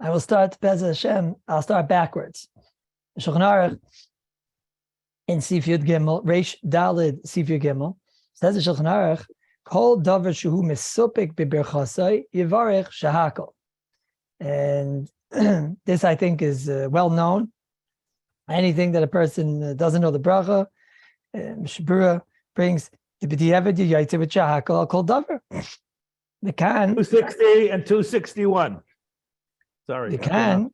I will start, Bez Hashem, I'll start backwards. Shulchan Aruch in Sif Yud Gimel, Reish Dalid Sif Yud Gimel, says the Shulchan Aruch, Kol davar shehu mesupik b'berchosai yivarech shahakol. And this, I think, is well known. Anything that a person doesn't know the bracha, Mishabura brings the b'diavad yaitze with shahakol kol davar. The can 260 and 261. Sorry. The can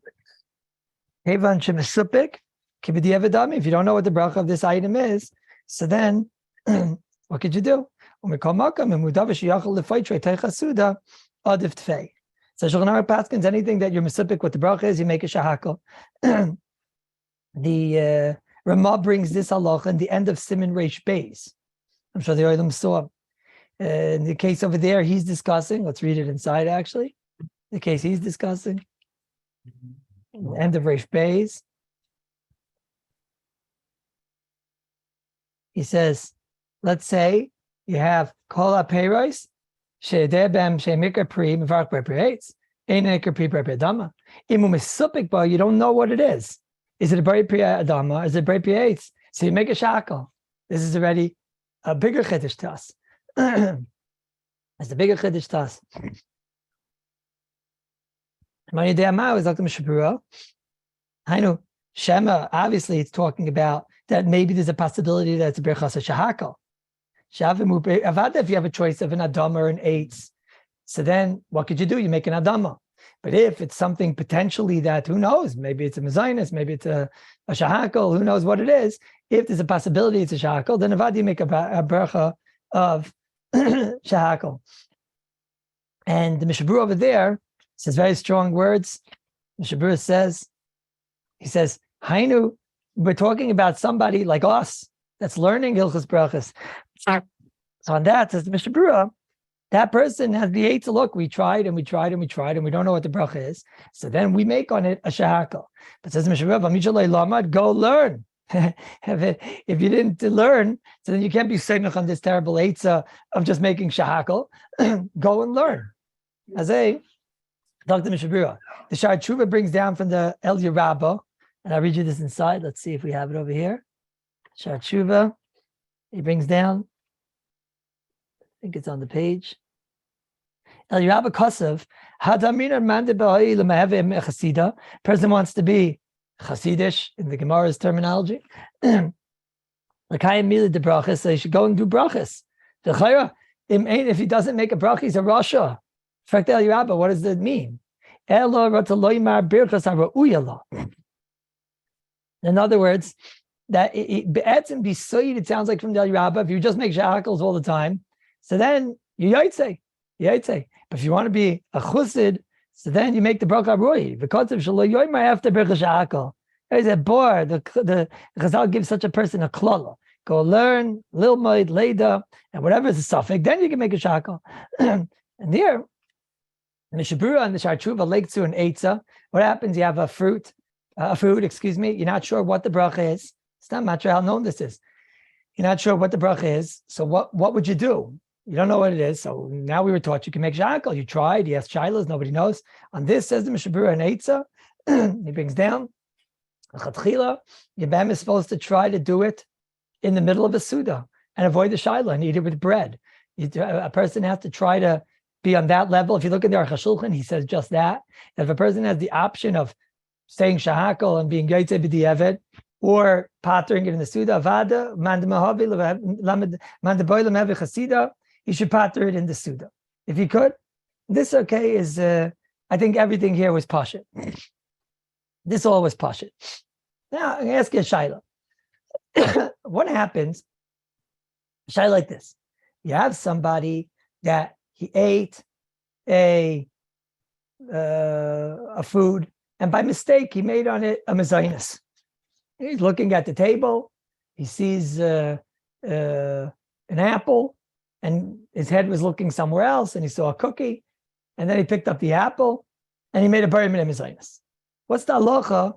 Hevan shemesupik kib'diavad. If you don't know what the bracha of this item is, so then what could you do? So Shulchan Aruch paskins, anything that you're mesupik with the bracha is, you make a shahakol. The Ramah brings this halacha in the end of Siman Reish Beis. I'm sure the Olam saw. In the case over there, he's discussing. Let's read it inside. Actually, the case he's discussing, the end of Reish Beis. He says, let's say you have kol ha'peiros she'edeh b'hem she'mikra pri mevarach b'pri eitz ein mikra pri b'pri adama. Imu mesupik ba, you don't know what it is. Is it a b'pri adama? Is it b'pri eitz? So you make a shackle. This is already a bigger chiddush to us. It's a bigger chiddush to us. Mani de'amau is Dr. Mishabura. I know Shema. Obviously, it's talking about that maybe there's a possibility that it's a berachos shahakol. If you have a choice of an adama or an eitz, so then what could you do? You make an adama. But if it's something potentially that, who knows, maybe it's a mezainis, maybe it's a shahakol, who knows what it is. If there's a possibility it's a shahakol, then avad you make a bracha of shahakol. And the Mishabura over there says very strong words. Mishabura says, he says, Hainu, we're talking about somebody like us that's learning HILCHOS BRACHOS. So on that, says the Mishabura, that person has the eight to look. We tried and we tried and we tried and we don't know what the bracha is. So then we make on it a shahakol. But says the Mishabura, go learn. If you didn't learn, so then you can't be seinuch on this terrible eitzah of just making shahakol. Go and learn. As a Dr. Mishabura, the Shar Tshuva brings down from the El Yerabba, and I'll read you this inside. Let's see if we have it over here. Shar Tshuva, he brings down, I think it's on the page. El Yerabba Kosev, Hadamina Mande B'Hai L'Meheve Chasida. Person wants to be Hasidish in the Gemara's terminology. L'Kayim Mila de Brachos, so he should go and do brachos. If he doesn't make a bracha, he's a rasha. In fact, El Yerabba, what does that mean? In other words, that it sounds like from the El Yerabba, if you just make shahakals all the time, so then you yaitze. But if you want to be a chusid, so then you make the bracha roy. Because of shelo yoyma after bracha shahakal. There's a bar. The Chazal gives such a person a klala. Go learn, lilmoid, leda, and whatever is a suffix, then you can make a shahakal. And here, Mishabura and the Shar Tshuva lake to an eitzah. What happens? You have a food, you're not sure what the bracha is. It's not matter how known this is. You're not sure what the bracha is. So what would you do? You don't know what it is. So now we were taught you can make shahakal. You tried, you asked shilas, nobody knows. On this, says the Mishabura and eitzah, he brings down, Chatchila, Yibam is supposed to try to do it in the middle of a Suda and avoid the shilah and eat it with bread. A person has to try to be on that level. If you look at the Aruch HaShulchan, he says just that. If a person has the option of saying shahakal and being yaitze b'diavad, or pattering it in the Suda, avada, chasida, he should patter it in the Suda. If he could, this is, I think everything here was pashit. This all was pashit. Now, I'm going to ask you a shayla. What happens, shayla like this, you have somebody that he ate a food, and by mistake, he made on it a mezainis. He's looking at the table, he sees an apple, and his head was looking somewhere else, and he saw a cookie, and then he picked up the apple, and he made a bari min mezainis. What's the halacha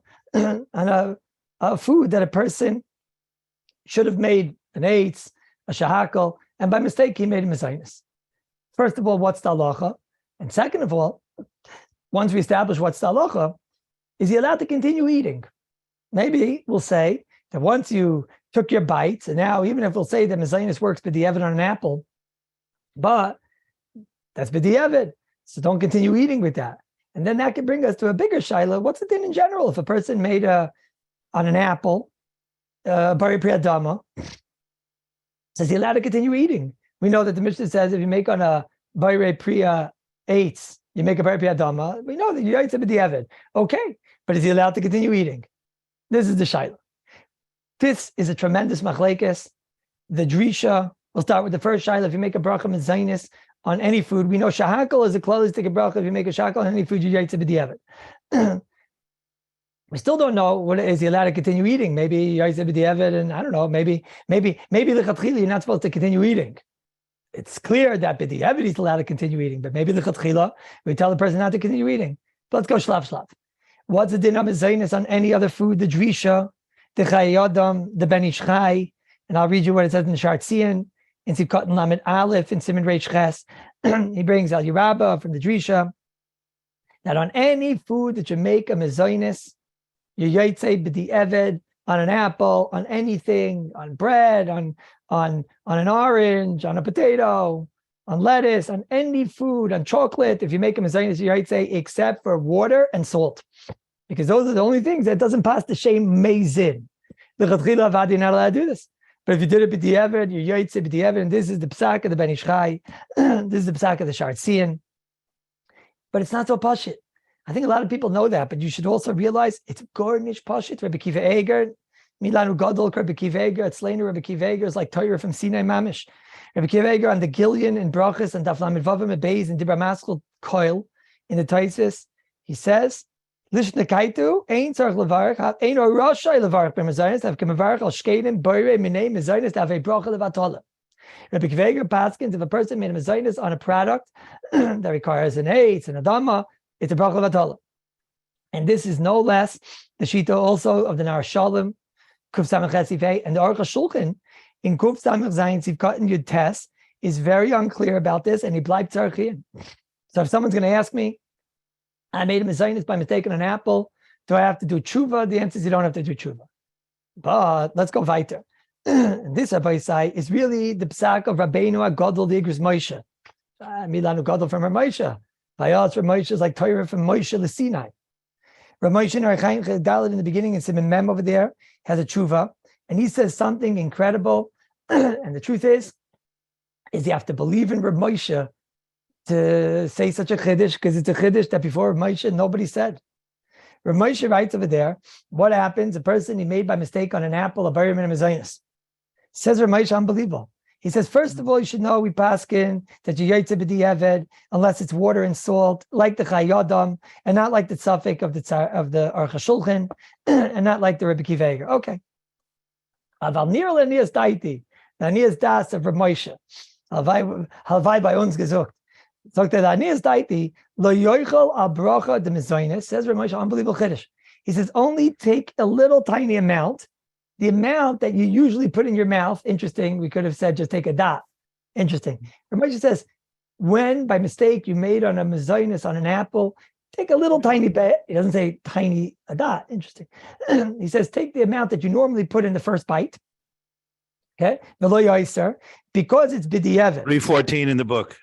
on a food that a person should have made an eitz, a shahakal, and by mistake, he made a mezainis? First of all, what's the halacha? And second of all, once we establish what's the halacha, is he allowed to continue eating? Maybe we'll say that once you took your bites, and now even if we'll say that mezainis works b'di'evid on an apple, but that's b'di'evid, so don't continue eating with that. And then that could bring us to a bigger shaila. What's the thing in general? If a person made on an apple, bari pri adama, is he allowed to continue eating? We know that the Mishnah says if you make on a bari priya eitz, you make a bari pri adama, we know that you eat b'di'evid. Okay, but is he allowed to continue eating? This is the shaila. This is a tremendous machlekes. The drisha, we'll start with the first shaila. If you make a bracha mezainis on any food, we know shahakal is a closest to a bracha. If you make a shahakal on any food, you eat b'di'evid. We still don't know what is he allowed to continue eating. Maybe you eat b'di'evid, and I don't know. Maybe l'chatchila you're not supposed to continue eating. It's clear that b'di'evid he's allowed to continue eating, but maybe l'chatchila we tell the person not to continue eating. But let's go shlaf. What's the din of mezainis on any other food? The drisha, the chayadam, the ben ish chai, and I'll read you what it says in the Shartzian, in Sivkot and Lamed Aleph, in Siman Reish Ches. He brings al Yerabah from the drisha that on any food that you make a mezainis, you yaitse b'di'evid on an apple, on anything, on bread, on an orange, on a potato, on lettuce, on any food, on chocolate. If you make a mezainis, you yaitse except for water and salt, because those are the only things that doesn't pass the shem mezin. The chatchila avad you're not allowed to do this. But if you did it b'di'evid, you yaitse b'di'evid, and this is the psak of the ben ish chai, this is the psak of the Shartzian. But it's not so pashit. I think a lot of people know that, but you should also realize it's gornish pashit. Rabbi Kiva Eger, Milanu Gadol, Rabbi Kiva Eger, it's Slainer, Rabbi Kiva Eger is like Torah from Sinai Mamish. Rabbi Kiva Eger on the Gillian in Brachos and Daf Lamed Vavim and Beis and Dibra Maskell Koil in the Taisis, he says, Lishnekaitu, Ein Tzarech Levarach, Ein or Roshai Levarach b'mezainis, have Kemevarach al Shkedim, Boire, Minei, Mezainis, to have a Bracha Levatola. Rabbi Kiva Eger paskins, if a person made a mezainis on a product that requires an eitz, an adama, it's a bracha levatola. And this is no less the shita also of the Nar Shalom, Kuf Samech Esifei, and the Aruch HaShulchan in Kuf Samech Zayin Sivkat and Yud Tes is very unclear about this, and he bleibt tzarchian. So if someone's going to ask me, I made a mezainis by mistake on an apple, do I have to do tshuva? The answer is you don't have to do tshuva. But let's go weiter. And this Rabbi Isai is really the psak of Rabbeinu HaGadol the Igros Moshe. Milanu Gadol from Moshe. By us, Moshe is like Torah from Moshe L'Sinai. Moshe in Archaim Chedalit in the beginning, in Siman Mem over there, has a tshuva, and he says something incredible. And the truth is you have to believe in Rav Moshe to say such a chiddush, because it's a chiddush that before Rav Moshe nobody said. Rav Moshe writes over there, what happens? A person he made by mistake on an apple, a bari min mezainis. Says Rav Moshe, unbelievable. He says, first of all, you should know we paskin that you yaitze b'di'evid unless it's water and salt, like the chayadam, and not like the tzafik of the Aruch HaShulchan, and not like the Rabbi Kiva Eger. Okay. Aval nir le'nias daiti, the nias das of Rav Moshe. Halvai bei uns gesucht. So the nias daiti lo yoichel al bracha de mezainis, says Rav Moshe, unbelievable chiddush. He says, only take a little tiny amount. The amount that you usually put in your mouth, interesting, we could have said just take a dot. Interesting. Ramesh says, when by mistake you made on a mezainis on an apple, take a little tiny bit. He doesn't say tiny, a dot. Interesting. He says, take the amount that you normally put in the first bite. Okay? Because it's b'di'evid. 314 in the book.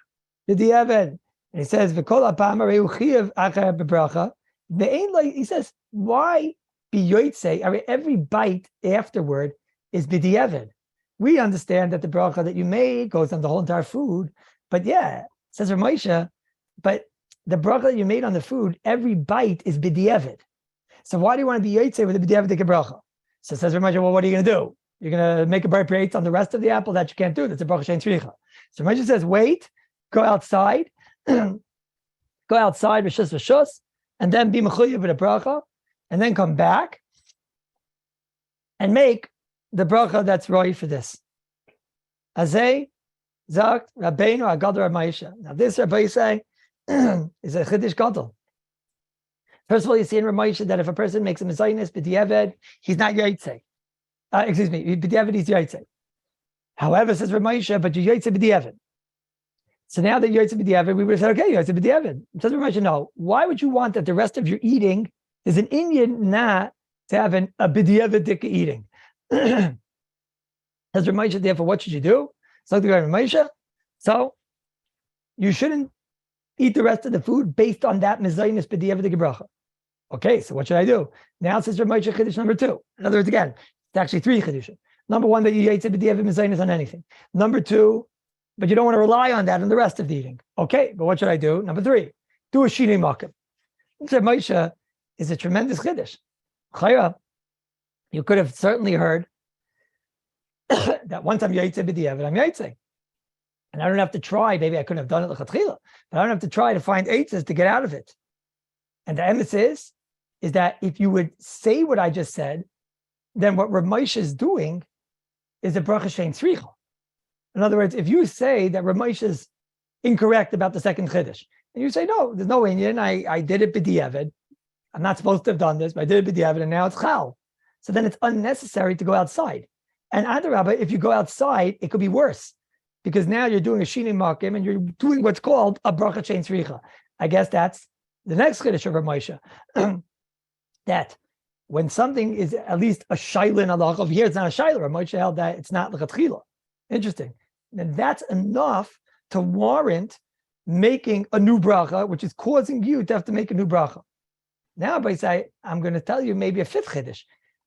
B'di'evid. And he says, he says, why? Every bite afterward is b'di'evid. We understand that the bracha that you made goes on the whole entire food, but yeah, says Rav Moshe, but the bracha that you made on the food, every bite is b'di'evid. So why do you want to be yotzei with the b'di'evid bracha? So says Rav Moshe, well, what are you going to do? You're going to make a bar prates on the rest of the apple? That you can't do. That's a bracha shein tzricha. So Rav Moshe says, wait, go outside, rishus, and then be mechuyev with a bracha, and then come back and make the bracha that's right for this. Azay, Zakt, Rabbeinu, Agadol, Rav Moshe. Now this Rabbi say is a chiddush gadol. First of all, you see in Rav Moshe that if a person makes a mezainis b'di'evid, he's not yotzei. B'di'evid he's yotzei. However, says Rav Moshe, but you yotzei b'di'evid. So now that you're b'diavad, we would have said, okay, you're b'diavad. It doesn't Ramosha know. Why would you want that the rest of your eating is an Indian not to have a b'diavad eating? As Ramosha, therefore, what should you do? So the Ramosha. So you shouldn't eat the rest of the food based on that mezainis b'diavad bracha. Okay, so what should I do? Now it says Ramosha chiddush number 2. In other words, again, it's actually 3 chiddushim. Number 1, that you eat b'diavad mezainis on anything. Number 2, but you don't want to rely on that in the rest of the eating. Okay, but what should I do? Number 3, do a shinei makom. Ramosha is a tremendous chiddush. Chayra, you could have certainly heard that once I'm yaitze b'diavad, I'm yaitze. And I don't have to try, maybe I couldn't have done it l'chatchila, but I don't have to try to find eitzes to get out of it. And the emes is that if you would say what I just said, then what Ramosha is doing is a bracha shein tzricha. In other words, if you say that Ramosha is incorrect about the second chiddush, and you say, no, there's no Indian, I did it b'diavad, I'm not supposed to have done this, but I did it b'diavad, and now it's chal. So then it's unnecessary to go outside. And adarabba, if you go outside, it could be worse, because now you're doing a shinei makom and you're doing what's called a bracha shein tzricha. I guess that's the next chiddush of Ramosha, that when something is at least a shaila in halacha, over here it's not a shaila, Ramosha held that it's not l'chatchila. Interesting. And that's enough to warrant making a new bracha, which is causing you to have to make a new bracha. Now, by say, I'm going to tell you maybe a 5th chiddush.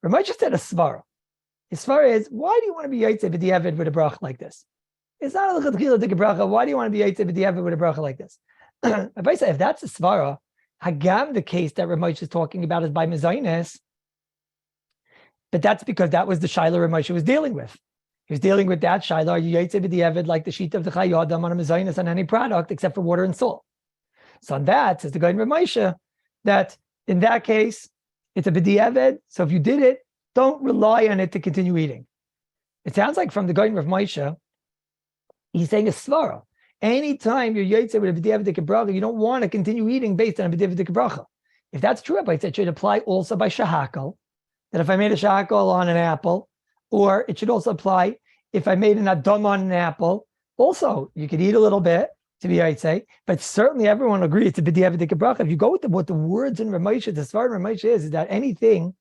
Ramosha said a svara. His svara is, why do you want to be yaitze b'diavad with a bracha like this? It's not a l'chatchila dik bracha. Why do you want to be yaitze b'diavad with a bracha like this? If I say, if that's a svara, hagam, the case that Ramosha is talking about is by mezainis, but that's because that was the shaila Ramosha was dealing with. He was dealing with that shaila, are you yaitze b'diavad like the sheet of the chayadam on a mezainis on any product except for water and salt? So on that, says the guy in Ramosha, that in that case, it's a b'diavad. So if you did it, don't rely on it to continue eating. It sounds like from the guy in Rav Moshe, he's saying a svara. Anytime you're yaitze with a b'diavad bracha, you don't want to continue eating based on a b'diavad bracha. If that's true, I said it should apply also by shahakal, that if I made a shahakal on an apple, or it should also apply if I made an adam on an apple. Also, you could eat a little bit to be yaitze, but certainly everyone will agree it's a b'diavad bracha. If you go with what the words in Ramosha, the svara in Ramosha is that anything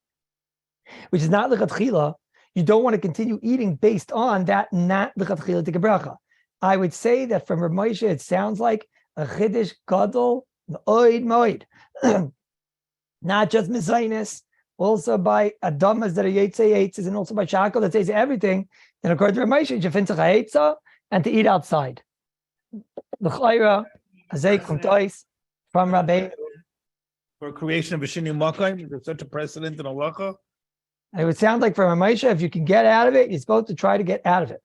which is not l'chatchila, you don't want to continue eating based on that not l'chatchila dik bracha. I would say that from Ramosha, it sounds like a chiddush gadol moed. Not just mezainis, also by adamas that are yaitzes, and also by shakal that says everything. And according to Ramosha, you finch a and to eat outside. L'chayra azay kumtois from Rabbeinu. For creation of a shinei makom, there's such a precedent in halacha. And it would sound like from Ramosha, if you can get out of it, you're supposed to try to get out of it.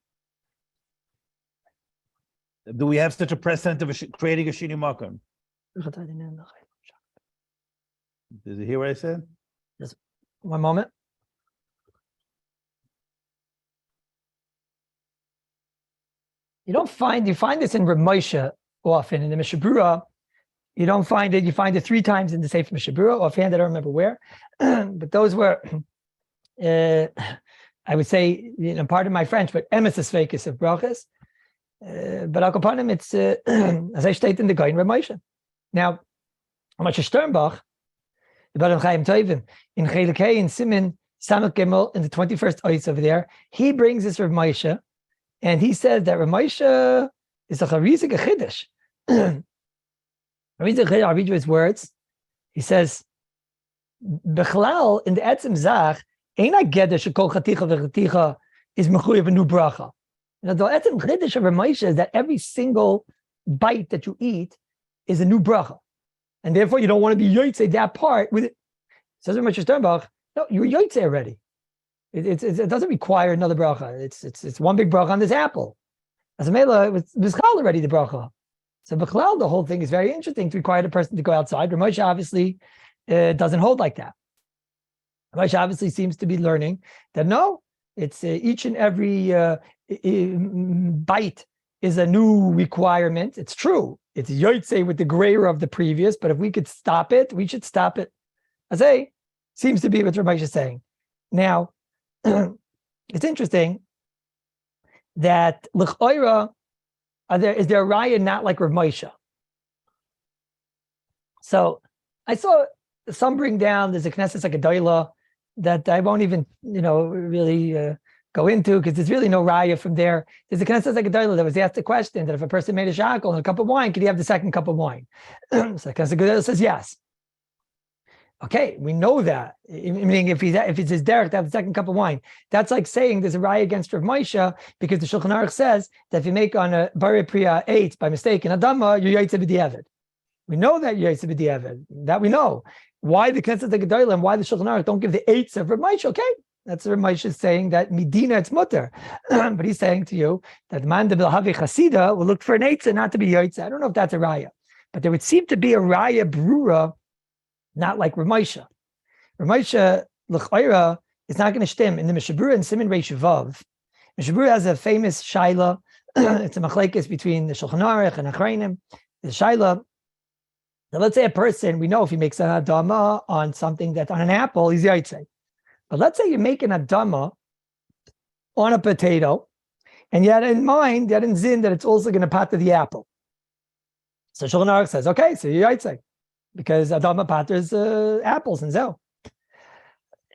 Do we have such a precedent of creating a shinei makom? Did you hear what I said? Just one moment. You find this in Ramosha often. In the Mishnah Berurah, you don't find it. You find it 3 times in the Sefer Mishnah Berurah. Offhand, I don't remember where. But those were, I would say, pardon my French, but emes is fakis of brachos. But al kapanim, it's as I state in the Gaon Ramosha. Now, Moshe Sternbach, the Baruch Chaim Tovim, in Chelekei in Simin Samach Gimel in the 21st oyos over there, he brings this Rav Moshe, and he says that Rav Moshe is a charizig chiddush. I'll read you his words. He says, "Bechlal in the etzim zach, ein a gedesh shekol chaticha v'chaticha is mechuyev a new bracha." The etzim chiddush of Rav Moshe is that every single bite that you eat is a new bracha, and therefore you don't want to be yotzei that part with it. Says Rav Moshe Sternbach, no, you're yotzei already. It doesn't require another bracha. It's one big bracha on this apple. As a mela, it was b'schal already the bracha. So b'chlal, the whole thing is very interesting to require the person to go outside. Rav Moshe obviously doesn't hold like that. Rav Moshe obviously seems to be learning that no, it's each and every bite is a new requirement. It's true. It's yotzei with the grayer of the previous, but if we could stop it, we should stop it. Azay seems to be what Rav Moshe is saying. Now, it's interesting that l'ch'oira, Is there a raya not like Rav Moshe? So I saw some bring down, there's a Knesset like a doila that I won't even, really go into because there's really no raya from there. There's a Knesset like a doila that was asked the question that if a person made a shackle and a cup of wine, could he have the second cup of wine? So the Knesset Gedolah says yes. Okay, we know that. Meaning if it's his derech to have the second cup of wine, that's like saying there's a raya against Rav Moshe because the Shulchan Aruch says that if you make on a Bari Priya 8 by mistake in Adama, you're Yaitse b'diavad. We know that you're Yaitse b'diavad. That we know. Why the Knesset Gedolah and why the Shulchan Aruch don't give the 8s of Rav Moshe? Okay, that's Rav Moshe saying that Medina it's mutter, but he's saying to you that man de bilhavi chasida will look for an 8 not to be Yaitse. I don't know if that's a raya, but there would seem to be a raya brura. Not like Rav Moshe. Rav Moshe, l'chayra, is not going to stem. In the Mishabura and Siman Reish Vav, Mishabura has a famous shaila. It's a machlekes between the Shulchan Aruch and Achrayim. The shaila. Now, let's say a person, we know if he makes an adama on something that's on an apple, he's yaitse. But let's say you make an adama on a potato, and you had in mind, you had in zin that it's also going to pater the apple. So Shulchan Aruch says, okay, so you're yaitse. Because Adama paters apples and zel.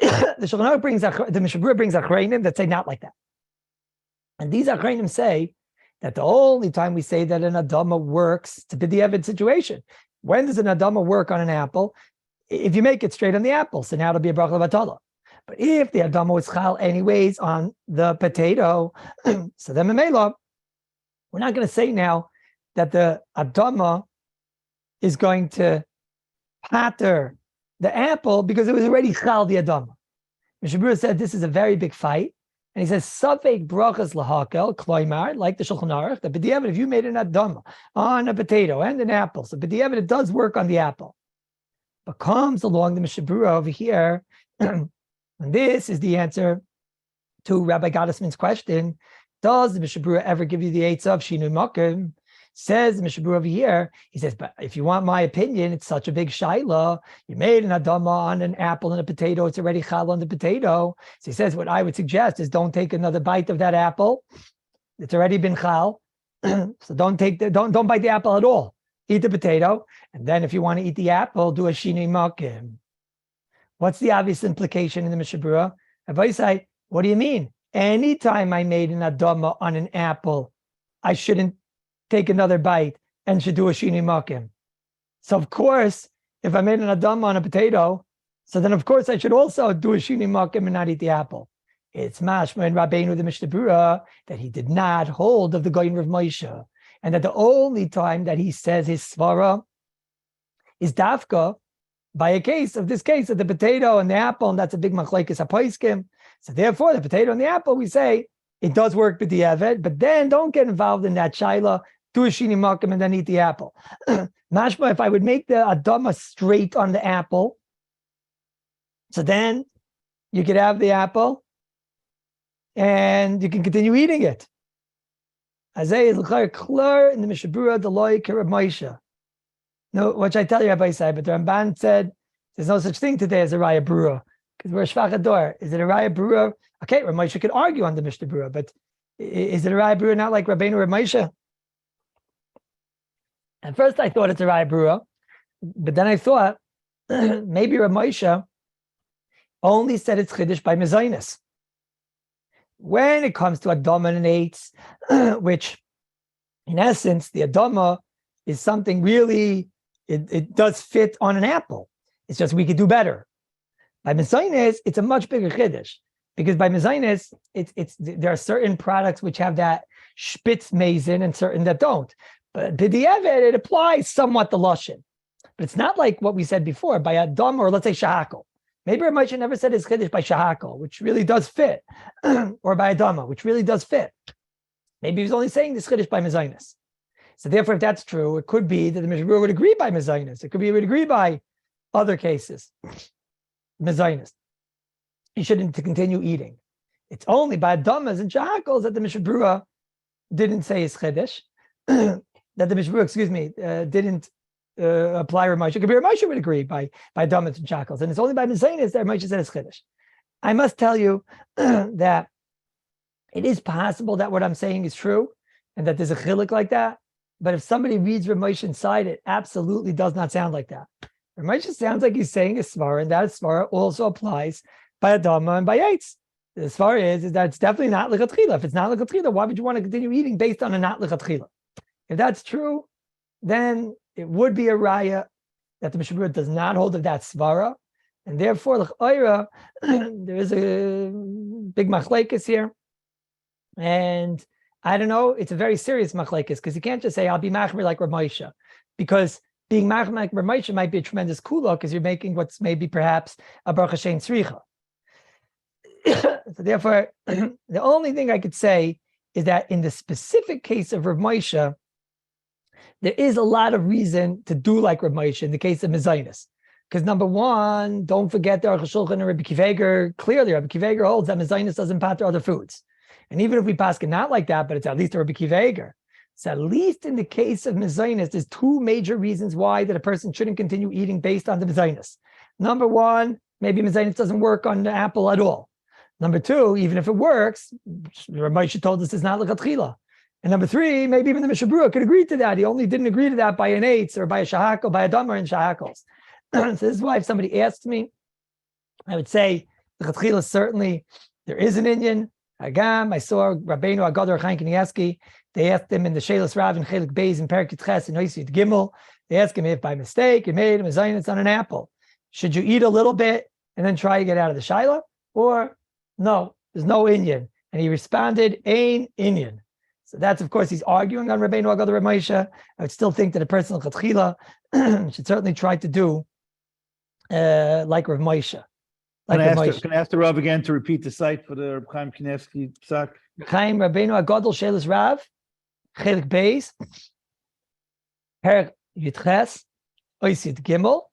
The Shulchan Aruch brings the Mishabura brings Achrayim that say not like that, and these Achrayim say that the only time we say that an Adama works to be the Evid situation. When does an Adama work on an apple? If you make it straight on the apple, so now it'll be a bracha levatala. But if the Adama was chal anyways on the potato, so then Memela, we're not going to say now that the Adama is going to pater the apple because it was already chal the adama. Mishabura said this is a very big fight, and he says safek brachos lahakel kloimar, like the Shulchan Aruch, that b'diavad if you made an adama on a potato and an apple, so b'diavad it does work on the apple. But comes along the Mishabura over here, and this is the answer to Rabbi Gottesman's question: does the Mishabura ever give you the eights of shinui makom? Says the Mishabura over here, he says, but if you want my opinion, it's such a big shaila. You made an adama on an apple and a potato, it's already chal on the potato. So he says, what I would suggest is don't take another bite of that apple. It's already been chal. So don't bite the apple at all. Eat the potato. And then if you want to eat the apple, do a shinui makom. What's the obvious implication in the Mishabura? Say, what do you mean? Anytime I made an adama on an apple, I shouldn't take another bite and should do a shinui makom. So of course, if I made an adama on a potato, so then of course I should also do a shinui makom and not eat the apple. It's mashma in Rabbeinu the Mishnah that he did not hold of the Goyin Rav Moshe, and that the only time that he says his svara is dafka by a case of this case of the potato and the apple, and that's a big machlekes hapoiskim. So therefore, the potato and the apple, we say it does work with the evet, but then don't get involved in that shaila. Do a shinui makom and then eat the apple. Mashma, if I would make the adama straight on the apple, so then you could have the apple and you can continue eating it. Azay is clear in the Mishabura, the loy Rav Moshe. No, which I tell you, Rabbi Isai, but the Ramban said there's no such thing today as a raya brura because we're a shvach ador. Is it a raya brura? Okay, Rav Moshe could argue on the Mishnah brura, but is it a raya brura not like Rabbeinu Rav Moshe? At first, I thought it's a raya brura, but then I thought maybe Rav Moshe only said it's chiddush by mezainis. When it comes to adama and eights, which in essence the adama is something really it does fit on an apple. It's just we could do better. By mezainis, it's a much bigger chiddush because by mezainis, there are certain products which have that spitz mezin and certain that don't. But b'diavad, it applies somewhat the lashon. But it's not like what we said before, by Adam or let's say shahakol. Maybe Rav Moshe never said his chiddush by shahakol, which really does fit, or by Adama, which really does fit. Maybe he was only saying this chiddush by mezainis. So therefore, if that's true, it could be that the Mishnah would agree by mezainis. It could be he would agree by other cases, mezainis. He shouldn't continue eating. It's only by Adamas and shahakols that the Mishnah didn't say his chiddush. That the Mishnah, didn't apply Rav Moshe. Rav Moshe would agree by Damas and Shackles, and it's only by Mezainis that Rav Moshe said it's chiddush. I must tell you that it is possible that what I'm saying is true, and that there's a chilik like that. But if somebody reads Rav Moshe inside, it absolutely does not sound like that. Rav Moshe sounds like he's saying a svara, and that svara also applies by Adama and by Yates. The svara is that it's definitely not lechatchila. If it's not lechatchila, why would you want to continue eating based on a not lechatchila? If that's true, then it would be a raya that the Mishnah Berurah does not hold of that svara, and therefore l'chayra there is a big machlekes here, and I don't know, it's a very serious machlekes because you can't just say I'll be machmer like Rav Moshe, because being machmer like Rav Moshe might be a tremendous kula because you're making what's maybe perhaps a bracha shein tzricha. So therefore, the only thing I could say is that in the specific case of Rav Moshe, there is a lot of reason to do like Rav Moshe in the case of mezainis. Because number one, don't forget the Aruch HaShulchan and Rabbi Akiva Eiger. Clearly, Rabbi Akiva Eiger holds that mezainis doesn't pater other foods. And even if we pass it not like that, but it's at least a Rabbi Akiva Eiger. So at least in the case of mezainis, there's two major reasons why that a person shouldn't continue eating based on the mezainis. Number one, maybe mezainis doesn't work on the apple at all. Number two, even if it works, Rav Moshe told us it's not lechatchila. And number three, maybe even the Mishnah Berurah could agree to that. He only didn't agree to that by an eitz or by a shahakol, by a damer and shahakos. So this is why if somebody asked me, I would say lechatchila certainly there is an Indian. Agam, I saw Rabbeinu Agadol Chaim Kanievsky. They asked him in the Shelos Rav and Chelik Beis in Perek Ches and Oisid Gimel. They asked him if by mistake you made a mezainis on an apple, should you eat a little bit and then try to get out of the shaila, or no, there's no Indian? And he responded, "Ain Indian." So that's, of course, he's arguing on Rabbeinu Agadol Rav Moshe. I would still think that a person lechatchila should certainly try to do like Rav Moshe. Like Can I ask the Rav again to repeat the site for the Reb Chaim Kanievsky psak? Chaim Rabbeinu Agadol Shelos Rav, Chelik Beis, Perek Yudches, Oisid Gimel.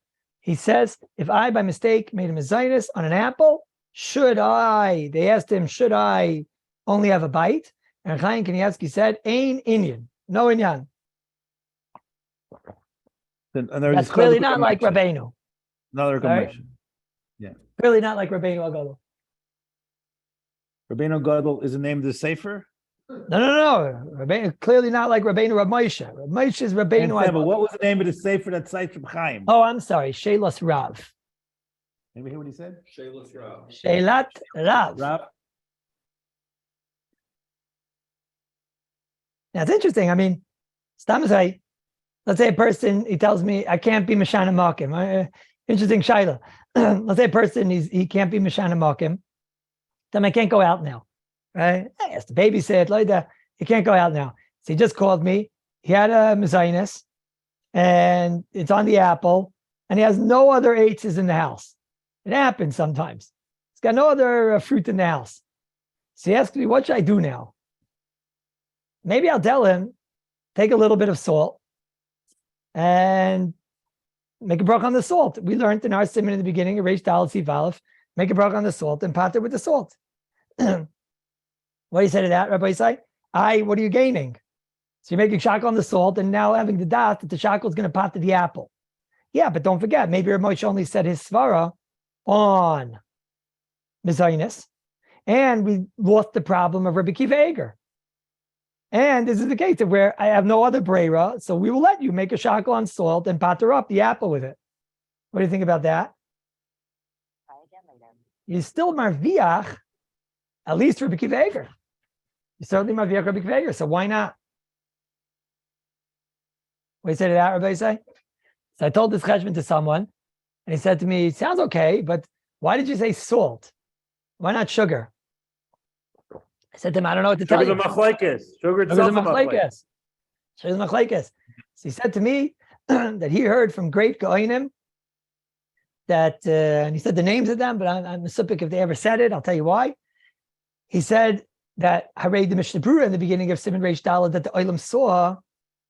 He says, if I by mistake made a mezainis on an apple, they asked him, should I only have a bite? And Chaim Kanievsky said, Ain Indian, no Inyan. That's clearly not like Rabbeinu. Another recommendation. Yeah. Clearly not like Rabbeinu Agadol. Rabbeinu Agadol is the name of the sefer? No. Rabbeinu, clearly not like Rabbeinu Rav Moshe. Rav Moshe is Rabbeinu Agadol. But what was the name of the sefer that cites Reb Chaim? Oh, I'm sorry. Shelos Rav. Anybody hear what he said? Shelos Rav. Shelat Rav. Now, it's interesting. I mean, let's say a person, he tells me, I can't be Meshana Makim. Interesting Shaila. Let's say a person, he can't be Meshana Makim. Then I can't go out now. Right? I asked the babysit, like that. He can't go out now. So he just called me. He had a mezainis, and it's on the apple, and he has no other eights in the house. It happens sometimes. He's got no other fruit in the house. So he asked me, what should I do now? Maybe I'll tell him, take a little bit of salt and make a bracha on the salt. We learned in our simon in the beginning, Reish Daled Siv Aleph, make a bracha on the salt and pat it with the salt. What do you say to that, Rabbi Yisai? What are you gaining? So you're making shackle on the salt and now having the doubt that the shackle is going to pat to the apple. Yeah, but don't forget, maybe Rabbi Moshe only said his svara on mezainis, and we lost the problem of Rabbi Akiva Eiger. And this is the case of where I have no other breira, so we will let you make a shackle on salt and pater up the apple with it. What do you think about that? You still marviach, at least Rabbi Akiva Eiger. You certainly marviach Rabbi Akiva Eiger, so why not? What do you say to that, Rabbi say? So I told this cheshbon to someone, and he said to me, it sounds okay, but why did you say salt? Why not sugar? I said to him, I don't know what to tell you. Sugar is machlekes. So he said to me that he heard from great Goinim that, and he said the names of them, but I'm supik if they ever said it. I'll tell you why. He said that HaRav the Mishnah Berurah in the beginning of Siman Reish Daled that the Olam saw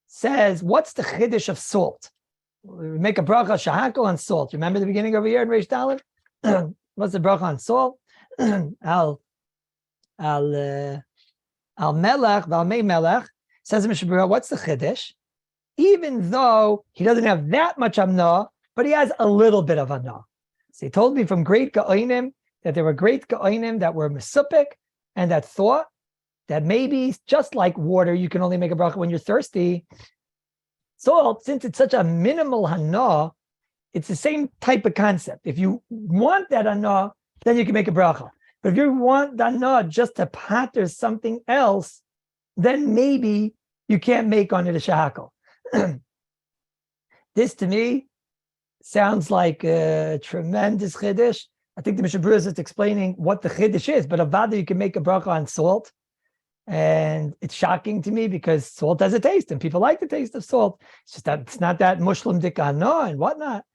says, what's the chiddush of salt? We make a bracha shahakol on salt. Remember the beginning over here in Reish Daled? What's the bracha on salt? Al melech, val mei melech, says Mishnah Berurah, what's the chiddush? Even though he doesn't have that much amna, but he has a little bit of amna. So he told me from great Gaonim that there were great Gaonim that were mesupik and that thought that maybe just like water, you can only make a bracha when you're thirsty. Salt, since it's such a minimal hana, it's the same type of concept. If you want that hana, then you can make a bracha. But if you want the hana just to pater something else, then maybe you can't make on it a shahakal. This to me sounds like a tremendous chiddush. I think the Mishnah Berurah is explaining what the chiddush is, but avada you can make a bracha on salt. And it's shocking to me because salt has a taste and people like the taste of salt. It's just that it's not that mushlim dikana and whatnot.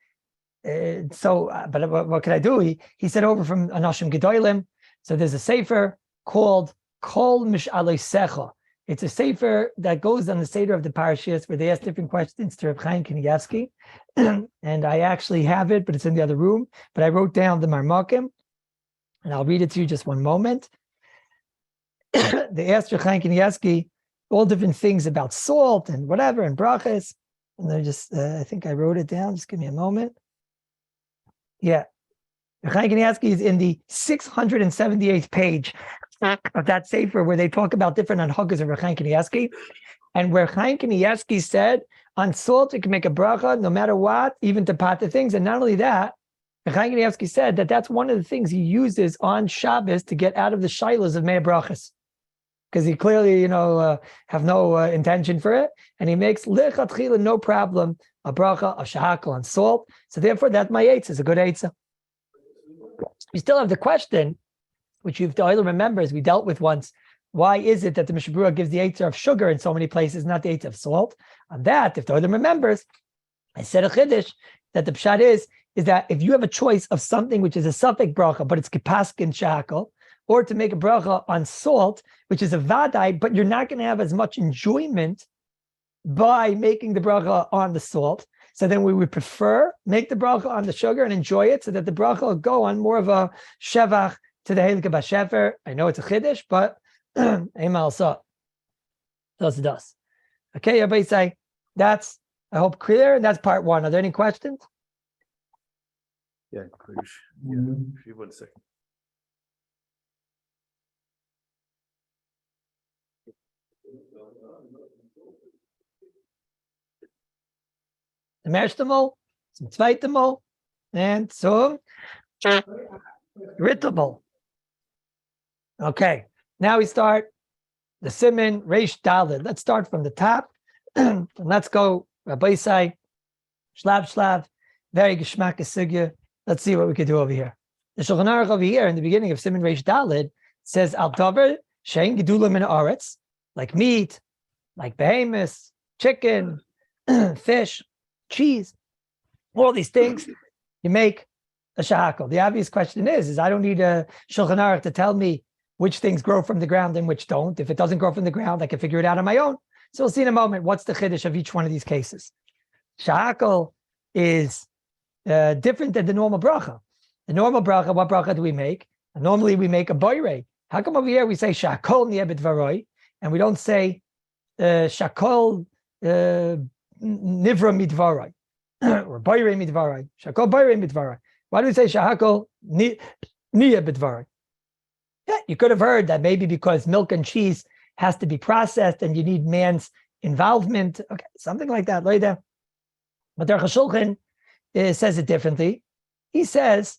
But what can I do? He said over from Anashim Gedolim. So there's a sefer called Kol Mish'alei Secha. It's a sefer that goes on the Seder of the Parashiyos where they ask different questions to Reb Chaim Kanievsky. And I actually have it, but it's in the other room. But I wrote down the Marmakim, and I'll read it to you just one moment. They asked Reb Chaim Kanievsky all different things about salt and whatever and brachos. And they're just, I think I wrote it down. Just give me a moment. Yeah. Reb Chaim Kanievsky is in the 678th page of that sefer where they talk about different anhagas of Reb Chaim Kanievsky. And where Chaim Kanievsky said, on salt, you can make a bracha no matter what, even to pater things. And not only that, Chaim Kanievsky said that that's one of the things he uses on Shabbos to get out of the shilas of Mei Brachos. Because he clearly, have no intention for it. And he makes lechatchila, no problem, a bracha, a shahakal on salt. So therefore, that my eitz is a good eitzah. We still have the question, which you've to remember, as we dealt with once. Why is it that the Mishnah Berurah gives the eitzah of sugar in so many places, not the eitzah of salt? On that, if the other remembers, I said a chiddush that the pshat is that if you have a choice of something which is a suffix bracha, but it's kipaskin shahakal, or to make a bracha on salt, which is a vadai, but you're not going to have as much enjoyment by making the bracha on the salt. So then we would prefer make the bracha on the sugar and enjoy it so that the bracha will go on more of a shevach to the Helika Bashefer. I know it's a chiddush, but Eimal sa. Does. Okay, everybody say, that's, I hope, clear. And that's part one. Are there any questions? Yeah, please. Yeah, 1 second. Zum ersten Mal, zum zweiten Mal, and zum dritten Mal. Okay, now we start the Siman Reish Daled. Let's start from the top. And let's go, Rabbi Isai, Shlav, very geschmack sugya. Let's see what we could do over here. The Shulchan Aruch over here in the beginning of Siman Reish Daled says, Al Davar Shein Gedulim in Aretz, like meat, like behemoths, chicken, fish, cheese, all these things, you make a shahakal. The obvious question is I don't need a Shulchan Aruch to tell me which things grow from the ground and which don't. If it doesn't grow from the ground, I can figure it out on my own. So we'll see in a moment what's the chiddush of each one of these cases. Shahakal is different than the normal bracha. The normal bracha, what bracha do we make? And normally we make a boirei. How come over here we say shakol niebet varoi and we don't say shakol nivra midvarai or boirei midvarai? Shakol boirei midvarai. Why do we say shahakol niebet varoi? Yeah, you could have heard that maybe because milk and cheese has to be processed and you need man's involvement. Okay, something like that later. But the Shulchan says it differently. He says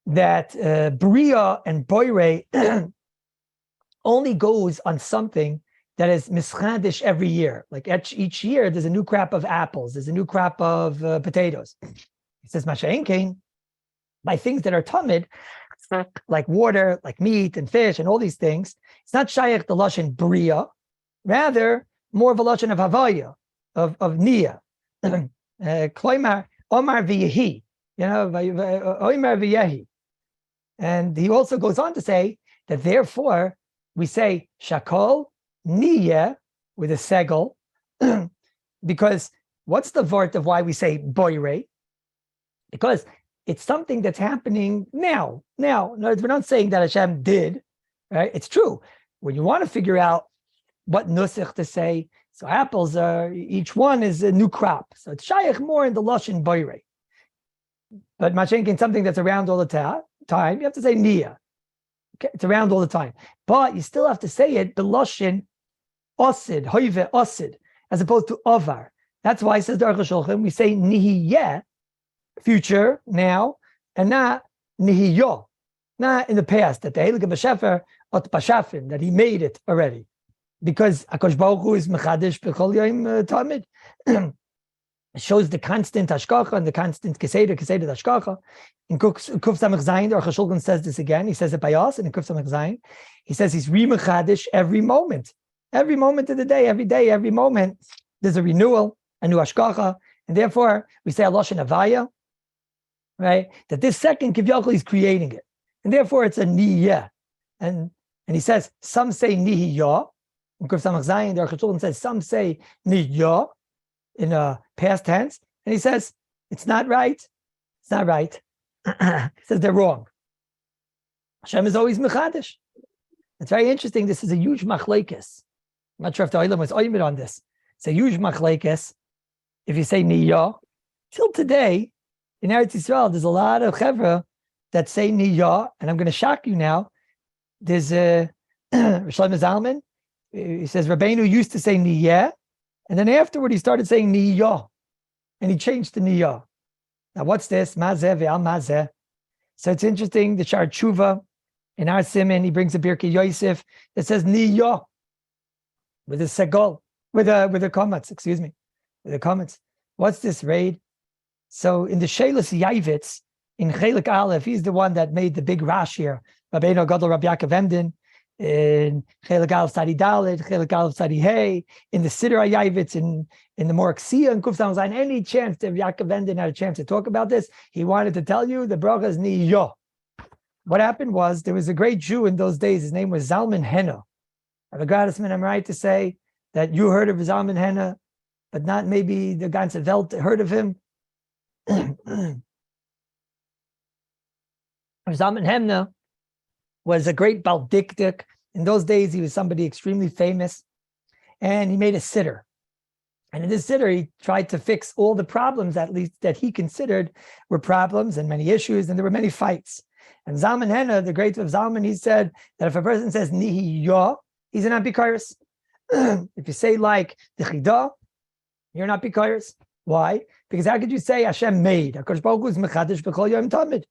that Bria and Boire only goes on something that is mischadish every year. Like each year, there's a new crop of apples, there's a new crop of potatoes. He says, Masha'en Kain, by things that are tamid, like water, like meat and fish and all these things, it's not shayach the lashon bria, rather more of a lashon of havaya, of nia. Kloimar omar v'yehi, omar v'yehi. And he also goes on to say that therefore we say shakol nia with a segel, because what's the vort of why we say boire? Because it's something that's happening now. No, we're not saying that Hashem did, right? It's true. When you want to figure out what nusach to say, so apples are, each one is a new crop. So it's shayach more in the lashon boire. But machenkin, something that's around all the time, you have to say nia. Okay, it's around all the time. But you still have to say it, Beloshin, Osid, Hoive, Osid, as opposed to Ovar. That's why it says Aruch HaShulchan, we say Nihiyeh, future, now, and not Nihiyo, not in the past, that the Heilige B'Shefer, Ot B'Shafin, that he made it already. Because HaKadosh Baruch Hu is Mechadish B'chol Yom Tamid. It shows the constant hashgacha and the constant keseder hashgacha. In Kuf Samech Zayin, Aruch HaShulchan says this again. He says it by us, and in Kuf Samech Zayin, he says he's remechadish every moment of the day, every moment. There's a renewal, a new hashgacha, and therefore we say Aloshin Avaya, right? That this second Kivyachol he's creating it, and therefore it's a niyah. And he says some say nihiyah. In Kuf Samech Zayin, Aruch HaShulchan says some say niyah in a past tense, and he says it's not right. It's not right. He says they're wrong. Hashem is always mechadish. It's very interesting. This is a huge machlekes. I'm not sure if the Olam was oimid on this. It's a huge machlekes. If you say niyah, till today in Eretz Yisrael, there's a lot of chevra that say niyah, and I'm going to shock you now. There's a Shlomo Zalman. He says Rabbeinu used to say niyah. And then afterward, he started saying niyah, and he changed to niyah. Now, what's this? Mazeh ve'al mazeh. So it's interesting. The Shar Tshuva in our Siman, he brings a Birkei Yosef that says niyah with a segol, with a comments. Excuse me, with the comments. What's this raid? So in the Sheilus Yavitz in Chelik Aleph, he's the one that made the big rash here. Rabbeinu Gadol Rabbi Yaakov Emden. In Chelik Aleph Tzadi Dalet, Chelik Aleph Tzadi Hey, in the Siddur HaYavitz, in the Moraxia and Kuf Samach Zayin, any chance that Yaakov Emden had a chance to talk about this, he wanted to tell you the brachas niyah. What happened was there was a great Jew in those days. His name was Zalman Henna. Rabbi Gottesman, I'm right to say that you heard of Zalman Henna, but not maybe the ganze Welt heard of him. Zalman Henna was a great baldiktik. In those days, he was somebody extremely famous, and he made a siddur. And in this siddur, he tried to fix all the problems, at least that he considered were problems and many issues, and there were many fights. And Zalman Henna, the great of Zalman, he said that if a person says nihiyah, he's an apikoros. If you say like the chidah, you're not apikoros. Why? Because how could you say Hashem made? HaKadosh Baruch Hu is mechadish b'chol yom tamid.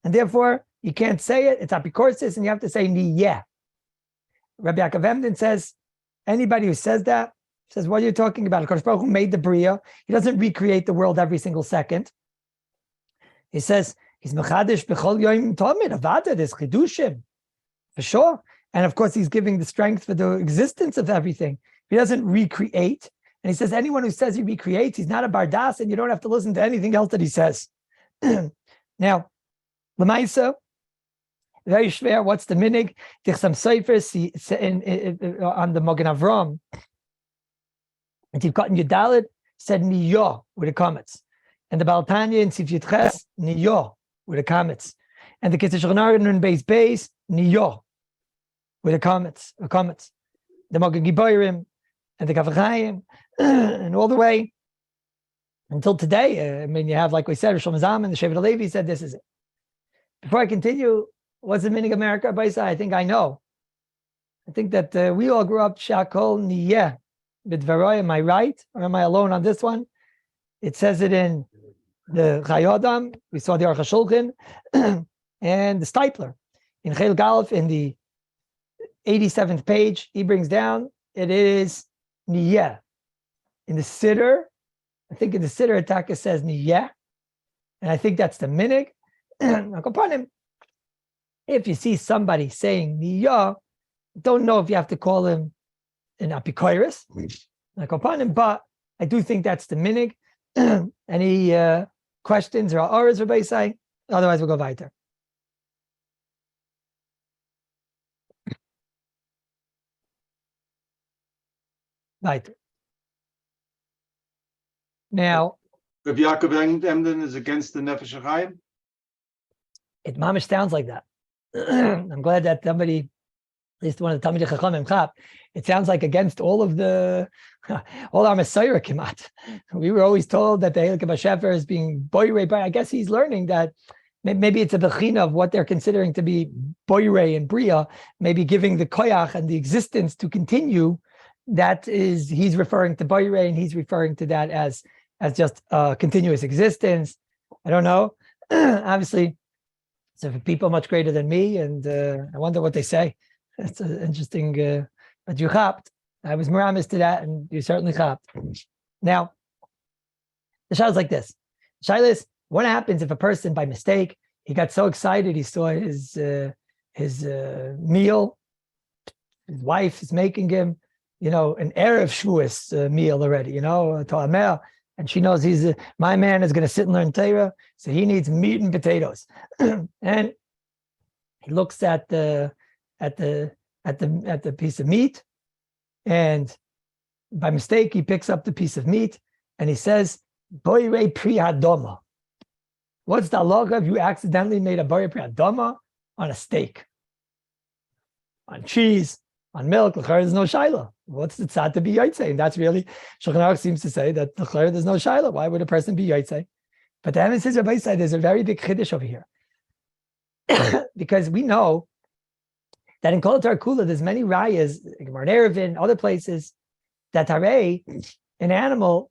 And therefore, you can't say it. It's apikorsis, and you have to say niyeh. Rabbi Yaakov Emden says, anybody who says that, says, what are you talking about? HaKadosh Baruch Hu made the Bria. He doesn't recreate the world every single second. He says, he's mechadish b'chol yom tamid. Avada, there's chidushim. For sure. And of course, he's giving the strength for the existence of everything. He doesn't recreate. And he says, anyone who says he recreates, he's not a bardas, and you don't have to listen to anything else that he says. Now, Lamaisa, very schwer. What's the minig? There's some seifers on the Mogen Avram. And you've gotten Yudalit said niyah with the comments, and the Baltanya in Sif Yitches niyah with the comments, and the Kitzur Shulchan in base niyah with the comments. The Mogen Giborim and the Kavachayim, and all the way until today. I mean, you have, like we said, Shlomo Zalman, the Shevet HaLevi said this is it. Before I continue, what's the meaning of America? I think I know. I think that we all grew up Shakol Niyeh B'Dvaroi. Am I right? Or am I alone on this one? It says it in the Chayodam. We saw the Aruch HaShulchan and the Stipler. In Chelik Aleph, in the 87th page, he brings down, it is Niyeh. In the Siddur, I think in the Siddur Ataka says Niyeh. And I think that's the minig. Upon him, if you see somebody saying niyah, don't know if you have to call him an apikoros, like upon him, but I do think that's the minig. Any questions or auras, everybody say? Otherwise, we'll go weiter. Weiter. Now, If Yaakov Emden is against the Nefesh HaChaim? It mamish sounds like that. I'm glad that somebody, at least one of the Talmidei Chachamim Chap, it sounds like against all our Messiah Kimat. We were always told that the Heilige B'Shefer is being boy raped. I guess he's learning that maybe it's a bechina of what they're considering to be boire and bria, maybe giving the koyach and the existence to continue. That is, he's referring to boire, and he's referring to that as just continuous existence. I don't know. Obviously, so for people much greater than me, and I wonder what they say. It's an interesting, but you chapped. I was miramis to that, and you certainly chapped. Now, the shayla is like this. The shayla is, what happens if a person, by mistake, he got so excited, he saw his meal, his wife is making him, an Erev Shavuos meal already, to'ameh, and she knows my man is going to sit and learn Torah, so he needs meat and potatoes, and he looks at the piece of meat, and by mistake he picks up the piece of meat, and he says, "Boirei pri hadoma." What's the halacha if you accidentally made a boirei pri hadoma on a steak, on cheese, on milk? There's no shaila. What's the tzad to be yaitse? And that's really, Shulchan Aruch seems to say that there's no shaila. Why would a person be yaitse? But the emphasis of Rabbi there's a very big chiddush over here. Because we know that in Kol Torah Kula, there's many rayas, Gemara Erevin, other places, that hare, an animal,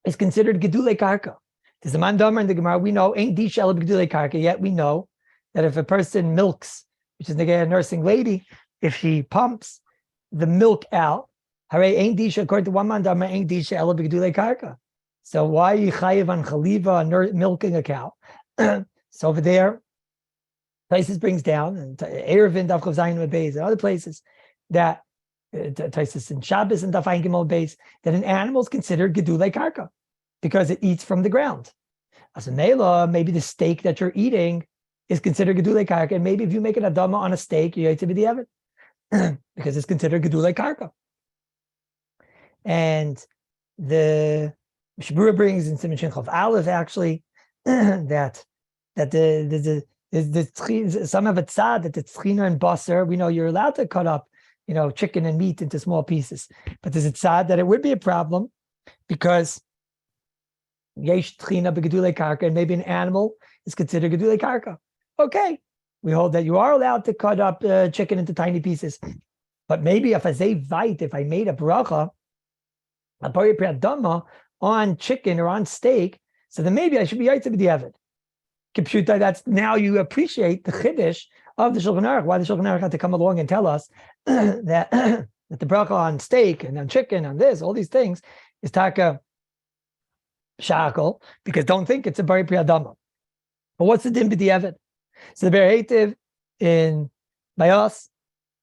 is considered gedulei karka. There's a man domer in the Gemara, we know, ain't disha ela gedulei karka, yet we know that if a person milks, which is a nursing lady, if she pumps the milk out, hare ain't disha, according to one man domer, ain't disha ela gedulei karka. So why are you chayiv on chaliva, milking a cow? So over there, Taisus brings down, and Erevin, Daf Chav Zayin Beis, and other places, that Taisus in Shabbos and Daf Ayin Gimel Beis, that an animal is considered gedulei karka because it eats from the ground. As a mela, maybe the steak that you're eating is considered gedulei karka, and maybe if you make an adama on a steak, you're to be the evid because it's considered gedulei karka. And the HBrachos brings in Siman Shin Chav Aleph actually that there's some of it's sad that the tzchina and basar, we know you're allowed to cut up, chicken and meat into small pieces. But there's it sad that it would be a problem because yesh tzchina begedulei karka, and maybe an animal is considered gedulei karka. Okay, we hold that you are allowed to cut up chicken into tiny pieces. But maybe if I made a bracha, a boirei pri hadoma on chicken or on steak, so then maybe I should be yaitze b'diavad. Kipshuta, that's now you appreciate the chiddush of the Shulchan Aruch, why the Shulchan Aruch had to come along and tell us that the bracha on steak and on chicken, on this, all these things, is taka shakel, because don't think it's a boirei pri hadoma. But what's the din b'diavad? So the Ber Heitiv in Bayos,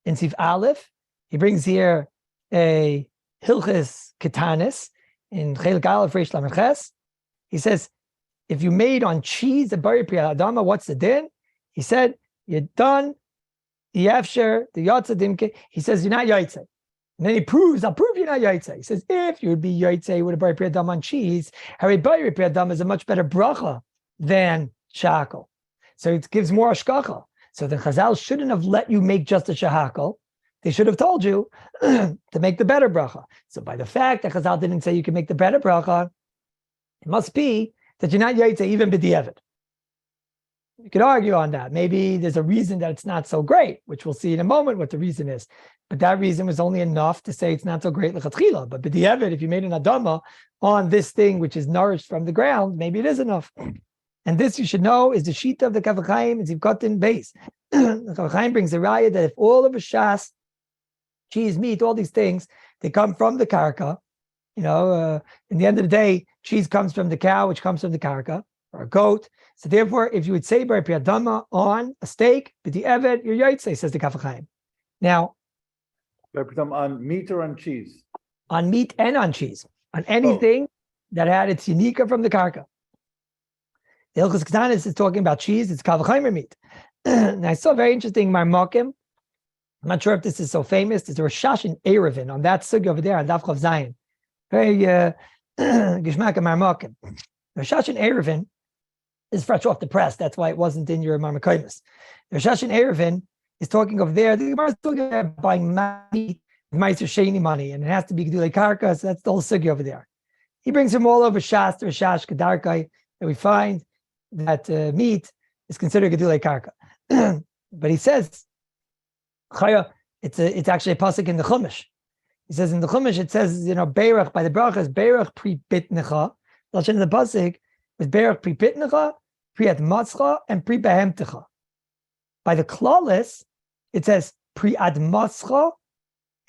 in Sif Aleph, he brings here a HILCHOS Ketanis in Chelik Aleph Reish Lamed Ches. He says, if you made on cheese a boirei pri hadoma, what's the din? He said, you're done. The Yafsher, the Yotza Dimke. He says, you're not yaitze. And then he proves, I'll prove you're not yaitze. He says, if you would be yaitze with a boirei pri hadoma on cheese, hare boirei pri hadoma is a much better bracha than shakel. So it gives more ashkacha. So the Chazal shouldn't have let you make just a shakel. They should have told you to make the better bracha. So by the fact that Chazal didn't say you can make the better bracha, it must be that you're not yaitze even b'diavad. You could argue on that. Maybe there's a reason that it's not so great, which we'll see in a moment what the reason is. But that reason was only enough to say it's not so great l'chatchila. But b'diavad, if you made an adama on this thing which is nourished from the ground, maybe it is enough. And this you should know is the shita of the Kaf HaChaim, is Yivkotin base. The Kaf HaChaim brings the raya that if all of a shas, cheese, meat, all these things, they come from the karka. In the end of the day, cheese comes from the cow, which comes from the karka, or a goat. So therefore, if you would say boirei pri hadoma on a steak, b'diavad, you're yaitze, says the Kaf HaChaim. Now, on meat or on cheese? On meat and on cheese, on anything that had its unika from the karka. The HILCHOS Ketanis is talking about cheese, it's Kal v'chomer meat. And I saw a very interesting marmokim. I'm not sure if this is so famous. There's a Rashash in Erevin on that sugi over there on Daf Chav Zayin. Very gishmak and marmokim. The Rashash in Erevin is fresh off the press. That's why it wasn't in your marmokimus. The Rashash in Erevin is talking over there. The Gemara is talking about buying meat with meiser sheni money, and it has to be gedulei karka. So that's the whole sugi over there. He brings them all over Shas to Rashash Kedarkai, that we find that meat is considered gedulei karka. But he says, chaya, it's actually a pasuk in the Chumash. He says in the Chumash, it says, Beirach by the brachas, Beirach pri bitnecha. Lashon of the pasuk was Beirach pri bitnecha, pri admatzcha, and pri behemtecha. By the Kallus, it says pri admatzcha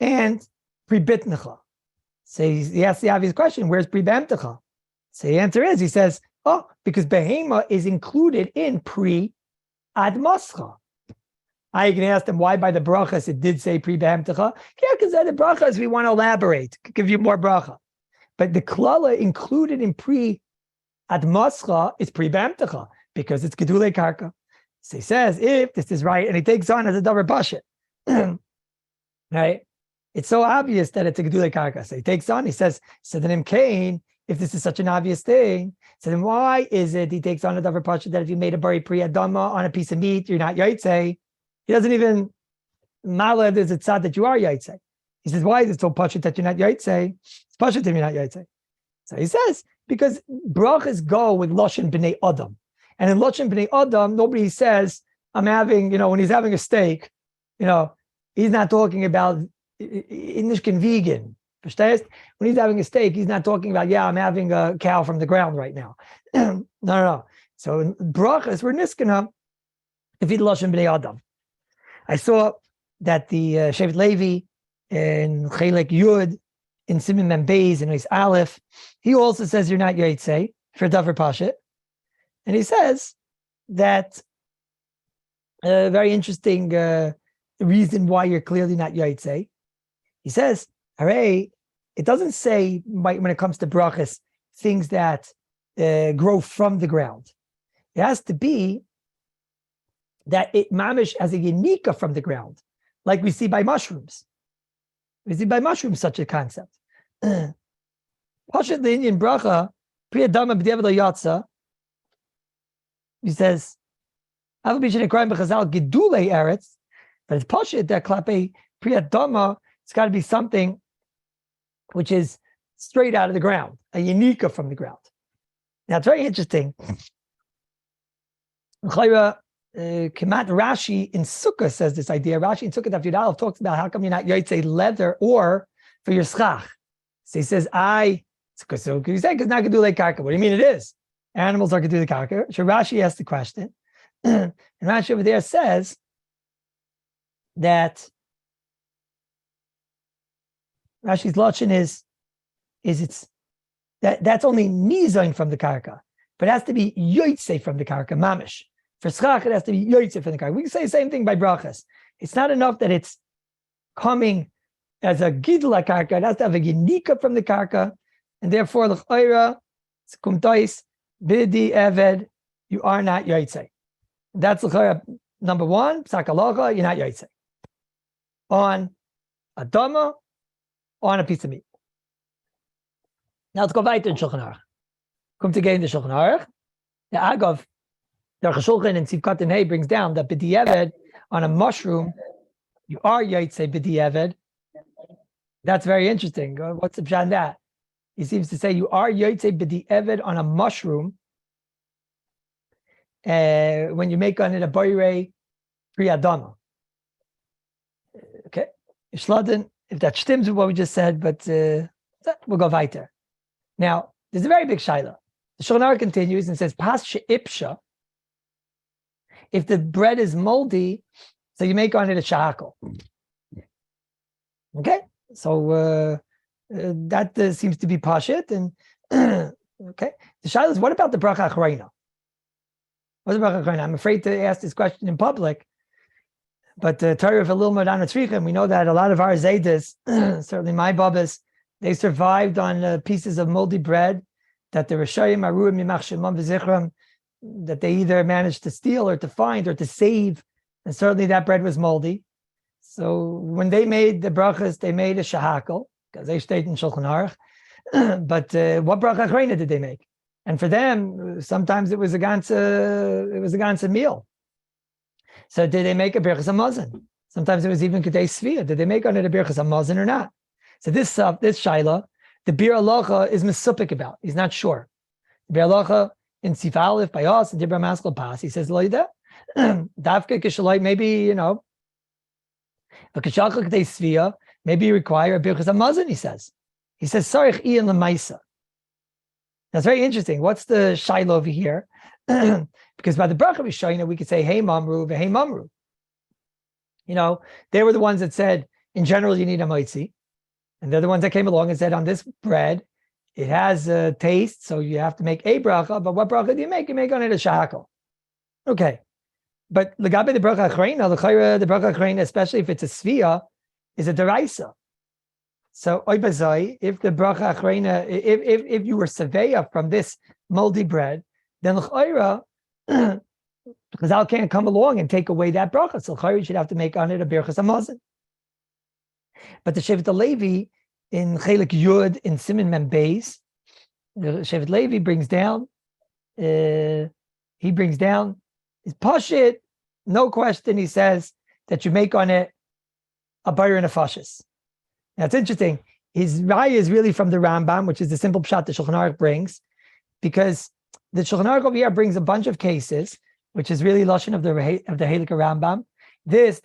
and pri bitnecha. So he asks the obvious question, where's pri behemtecha? So the answer is, he says, because behema is included in pri admatzcha. I can ask them why by the brachas it did say pri behemtecha. Yeah, because at the brachas we want to elaborate, give you more bracha. But the klala included in pri admascha is pri behemtecha because it's gedulei karka. So he says, if this is right, and he takes on as a davar bashet, right? It's so obvious that it's a gedulei karka. So he takes on, he says, so then Cain, if this is such an obvious thing, so then why is it he takes on a davar bashet that if you made a bari pri adama on a piece of meat, you're not yaitse? He doesn't even malad is it sad that you are yaitse. He says, why is it so pashut that you're not yaitse? It's pashut that you're not yaitse. So he says, because brachas go with lashon b'nei adam. And in lashon b'nei adam, nobody says, I'm having, when he's having a steak, he's not talking about Indishkin vegan. When he's having a steak, he's not talking about, I'm having a cow from the ground right now. No. So in brachas, we're niskana if he's lashon b'nei adam. I saw that the Shevet Levi in Chelek Yud, in Siman Mem Beis, in Ois Aleph, he also says you're not Yaitse for Davar Pashet. And he says that a very interesting reason why you're clearly not Yaitse. He says, HaRav, it doesn't say when it comes to brachas, things that grow from the ground. It has to be that it mamish as a unika from the ground, like we see by mushrooms. We see by mushrooms such a concept. Pashat the Indian bracha, pri adama b'diavad lo yatsa. He says, "Aval b'shenei krayim b'chazal gedulei eretz," but it's pashat that klape pri adama. It's got to be something which is straight out of the ground, a unika from the ground. Now it's very interesting. Kemat Rashi in Sukkah says this idea. Rashi in Sukkah Daf Yud Aleph talks about how come you're not yotzei leather or for your schach. So he says, so you say because not gedulei karka. What do you mean it is? Animals are gedulei karka. So Rashi asked the question, and Rashi over there says that Rashi's lashon is it's that's only nizayin from the karka, but it has to be yotzei from the karka, mamish. For schach, it has to be yotzei from the karka. We can say the same thing by brachas. It's not enough that it's coming as a gidla karka. It has to have a unika from the karka, and therefore l'chayra kumtais bidi eved. You are not yotzei. That's l'chayra number one. Psak halacha, you're not yotzei on a dama, on a piece of meat. Now let's go weiter in Shulchan Aruch. Come to gain the Shulchan Aruch. The Agav. The Shulchan in Sivkat and Hay brings down that b'di'eved on a mushroom, you are yaitse b'di'eved. That's very interesting. What's the pshat in that? He seems to say you are yaitse b'di'eved on a mushroom when you make on it a boirei pri adama. Okay, Shladen, if that stems with what we just said, but we'll go weiter. Now, there's a very big shaila. The Shulchan Aruch continues and says, pas she'ipsha. If the bread is moldy, so you make on it a shahakol. Okay, so that seems to be pashit. And okay, the shaila is, what about the bracha acharina? What's the bracha acharina? I'm afraid to ask this question in public, but Torah of Elil Modan Tzrichim, we know that a lot of our zaydas, certainly my babas, they survived on pieces of moldy bread that the Rishayim Aruim Yimach Shemam V'Zichram, that they either managed to steal or to find or to save, and certainly that bread was moldy. So when they made the brachas, they made a shahakol, because they stayed in Shulchan Aruch. But what bracha acharina did they make? And for them, sometimes it was a ganze meal. So did they make a birchas hamazon? Sometimes it was even kedei svia. Did they make on it a birchas hamazon or not? So this shaila, the bir halacha is mesupik about. He's not sure. The bir halacha in Sif Aleph by us and Dibra Maskal Pas. He says, Loida, Davka Kishalai, maybe, a Kishakal K'tei Svia, maybe you require a Birchas HaMazon, he says. He says, Sarich Ian Lamaisa. That's very interesting. What's the Shiloh over here? Because by the bracha we're showing that we could say, hey Mamru, hey Mamru. They were the ones that said, in general, you need a moitzi. And they're the ones that came along and said, on this bread, it has a taste, so you have to make a bracha. But what bracha do you make? You make on it a shahakal. Okay. But legabe the bracha achreina, the bracha achreina, especially if it's a svia, is a deraisa. So oibazai, if the bracha achreina, if you were saveya from this moldy bread, then l'chayra, Chazal can't come along and take away that bracha. So l'chayra should have to make on it a birchas hamazon. But the Shevet Levi in Chelik Yud in Siman Mem Beis, the Shevet Levi brings down his pashit, no question. He says that you make on it a bayr and a fashis. Now it's interesting. His raya is really from the Rambam, which is the simple pshat the Shulchan Aruch brings, because the Shulchan Aruch over here brings a bunch of cases, which is really lashon of the Helik Rambam. This,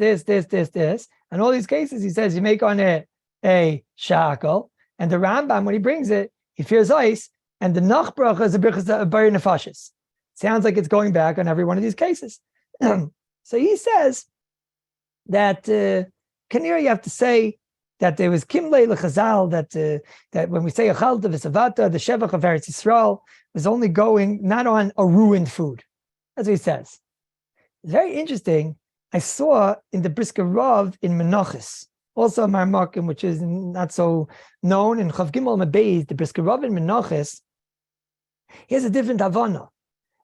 and all these cases, he says you make on it a shakal, and the Rambam when he brings it, he fears ice, and the nach bracha is a bayr nefashis. Sounds like it's going back on every one of these cases. So he says that Kanir, you have to say that there was kimlei lechazal, that when we say achalta v'savata, the shevach of Eretz Yisrael was only going not on a ruined food. That's what he says. It's very interesting. I saw in the Brisker Rav in Menachos, also a Marmakim, which is not so known, in Chav Gimel Mabeiz, the Brisker Rav in Menachos, he has a different Havana.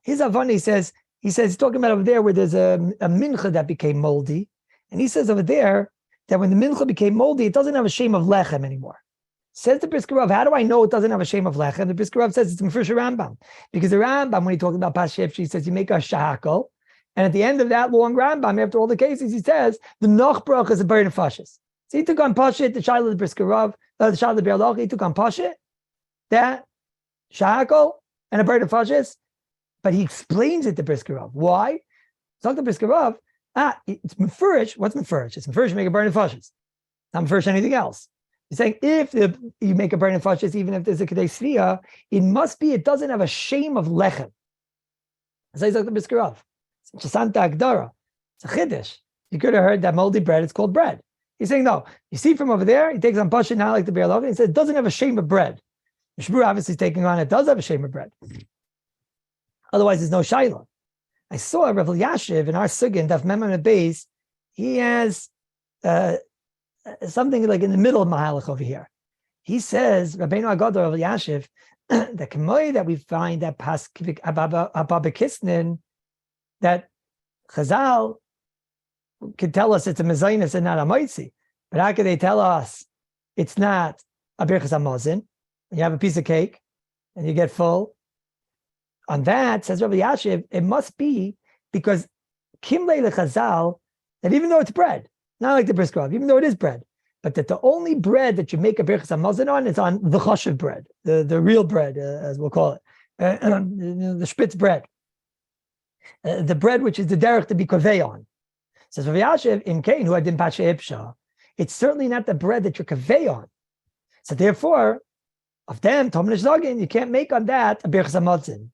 His Havana, he says he's talking about over there where there's a mincha that became moldy, and he says over there that when the mincha became moldy, it doesn't have a shame of lechem anymore. Says the Brisker Rav, how do I know it doesn't have a shame of lechem? The Brisker Rav says it's Mefurish Rambam, because the Rambam, when he talks about Pashef, he says you make a shahakal, and at the end of that long Rambam, after all the cases, he says the noch bracha is a bayr nefashis. So he took on Pashit, the Shiloh of the Brisker Rav, the Shiloh of the Be'alach, he took on Pashit, that shahakal and a bayr nefashis, but he explains it to Brisker Rav. Why? Talk to Brisker Rav. It's mefurish. What's mefurish? It's mefurish to make a bayr nefashis. Not mefurish anything else. He's saying if you make a bayr nefashis, even if there's a kedei svia, it doesn't have a shame of lechem. So he's talking to Brisker Rav. It's a Santa Agdara. It's a chiddush. You could have heard that moldy bread, it's called bread. He's saying, no. You see from over there, he takes on Pasha now like the Be'er Lov, and he says it doesn't have a shame of bread. Shbur obviously is taking on it does have a shame of bread. Otherwise, there's no Shiloh. I saw Rav Yashiv in our Sugin, Daf Mem and Beis, he has something like in the middle of Mahalach over here. He says, Rabbeinu Agad Rav Yashiv, the Kemoi that we find that Paskivik Ababakisnin, that Chazal could tell us it's a mezainis and not a moitzi, but how could they tell us it's not a birchas hamazon? You have a piece of cake and you get full. On that, says Rabbi Yashiv, it must be because kimlei lechazal, that even though it's bread, not like the Brisker Rav, even though it is bread, but that the only bread that you make a birchas hamazon on is on the choshev bread, the real bread, as we'll call it, the spitz bread. The bread which is the derech to be kaveh on. Says Rav Yashiv, in Cain, who had been Pasha Ipsha, it's certainly not the bread that you're kaveh on. So therefore, of them, Tomnish Zagin, you can't make on that a birchas hamazon.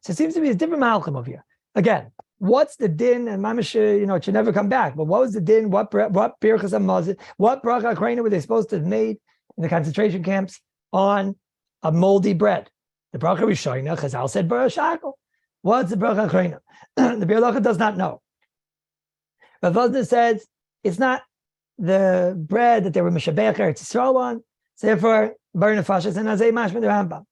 So it seems to be a different malchim over here. Again, what's the din? And mamish, it should never come back. But what was the din? What birchas hamazon? What bracha akrayna were they supposed to have made in the concentration camps on a moldy bread? The bracha Rishayna, Chazal said barashakal. What's the bracha akrayna? The Be'er does not know. Rav Vosner says it's not the bread that they were mishabech Eretz Yisrael on. So therefore, bayr nefashis and azay mashma the Rambam.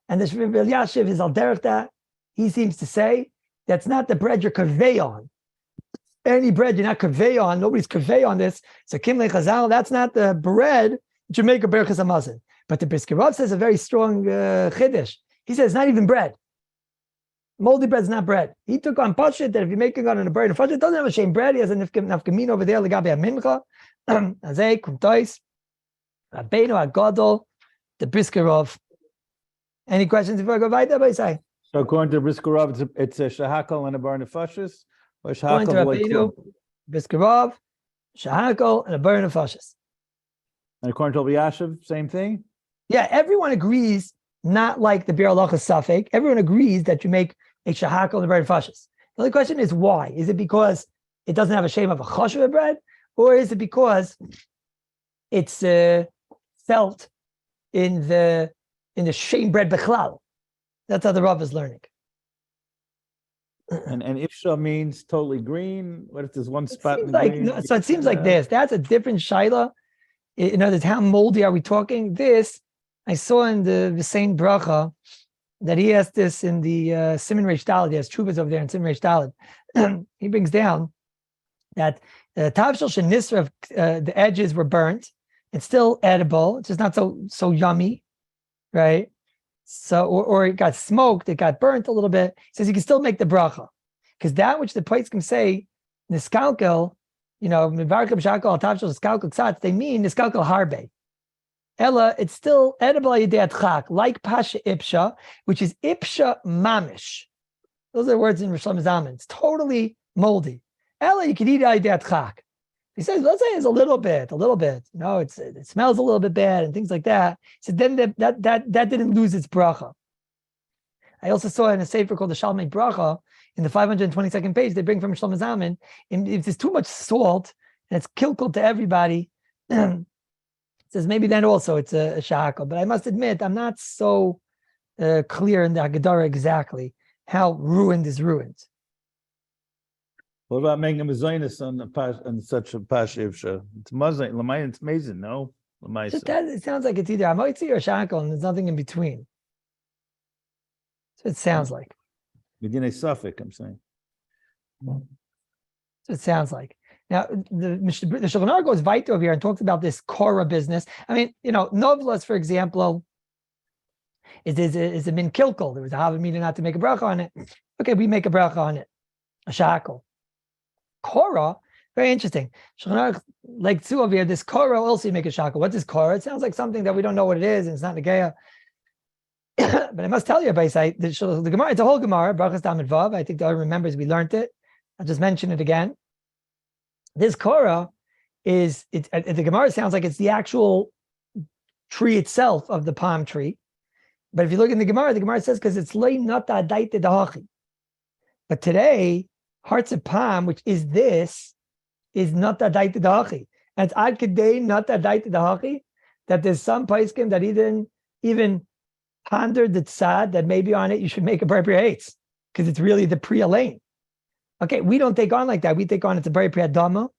And the Rav Yashiv is al derech that. He seems to say that's not the bread you're kaveh on. Any bread you're not kaveh on, nobody's kaveh on this. So kimlei chazal, that's not the bread that you make a birchas hamazon. But the Brisker Rav says a very strong chiddush. He says it's not even bread. Moldy bread is not bread. He took on pashit that if you're making on a bread and it doesn't have a shame bread. He has a nafkamin over there legabe a mincha. Azay kumtois. Rabbeinu Agadol, the Brisker Rav. Any questions before I go weiter? So So according to HBrachos, it's a shahakal and a bar nefashis, or According to shahakal like Rabbeinu, Biskarov, Shahakol, and a burn of fashes. and according to Yashiv, same thing. Yeah, everyone agrees, not like the Bir Halacha Safek. Everyone agrees that you make a Shahakol and a burn of fashes. The only question is why? Is it because it doesn't have a shame of a choshev bread, or is it because it's felt in the shame bread bechlal? That's how the Rav is learning. And ifsha means totally green. What if there's one spot in Seems the like, green? no, so it seems like this. That's a different shaila. In other words, how moldy are we talking? This I saw in the same bracha that he has this in the Simon Reish Daled. He has Chuvas over there in Simon Reish Daled. He brings down that Tavshel Shenisra, the edges were burnt. It's still edible. It's just not so yummy, right? So, or it got smoked, it got burnt a little bit. He says you can still make the bracha, because that which the poskim say niskalkel, mivarkim shakal tavshel niskalkel ksatz, they mean niskalkel harbe. Ella, it's still edible yedei chak, like pasha ipsha, which is ipsha mamish. Those are the words in Rosh Hashanah. It's totally moldy. Ella, you can eat yedei chak. He says, let's say it's a little bit. It smells a little bit bad and things like that. He said, then that didn't lose its bracha. I also saw in a sefer called the Shalmei Bracha, in the 522nd page, they bring from Shlomo Zalman, if there's too much salt and it's kilkul to everybody, it says maybe then also it's a shahakal. But I must admit, I'm not so clear in the Haggadah exactly how ruined is ruined. What about making a mezainis on such a pash ifsha? It's mazain. Lamayin, it's amazing, no? It sounds like it's either Amoitzi or Shakal, and there's nothing in between. So it sounds like. Medina Suffolk, I'm saying. So it sounds like. Now, the Shulchan Aruch goes right over here and talks about this Korah business. I mean, Novlas, for example, is a min kilkul. There was a Havamina not to make a bracha on it. Okay, we make a bracha on it, a Shakal. Korah, very interesting. Like two over here, this Korah also you make a shakal. What is Korah? It sounds like something that we don't know what it is, and it's not Negea. But I must tell you, the Gemara, it's a whole Gemara, Brachos Damid Vav. I think the other remembers we learned it. I'll just mention it again. This Korah the Gemara sounds like it's the actual tree itself of the palm tree. But if you look in the Gemara says because it's lei nata daite dahachi. But today, hearts of palm, which is this, is not a daite dahachi. And it's ad kedei not a daite dahachi, that there's some paiskim that even pondered the tzad that maybe on it you should make a BRACHOS, because it's really the priya lane. Okay, we don't take on like that. We take on it's a very priya dama,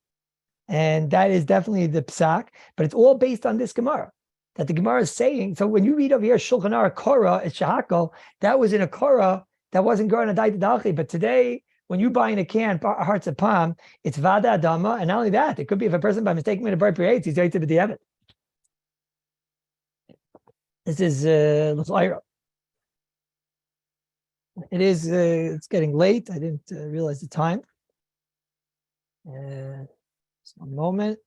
and that is definitely the psak, but it's all based on this Gemara. That the Gemara is saying, so when you read over here, Shulchan Aruch Korah, it's Shahakal, that was in a Korah that wasn't growing a daite dahachi, but today, when you buy in a can hearts of palm, it's vada adama, and not only that, it could be if a person by mistake made a BRACHOS, he's going to be the This is L'Chaira. It is. It's getting late. I didn't realize the time. Just one moment.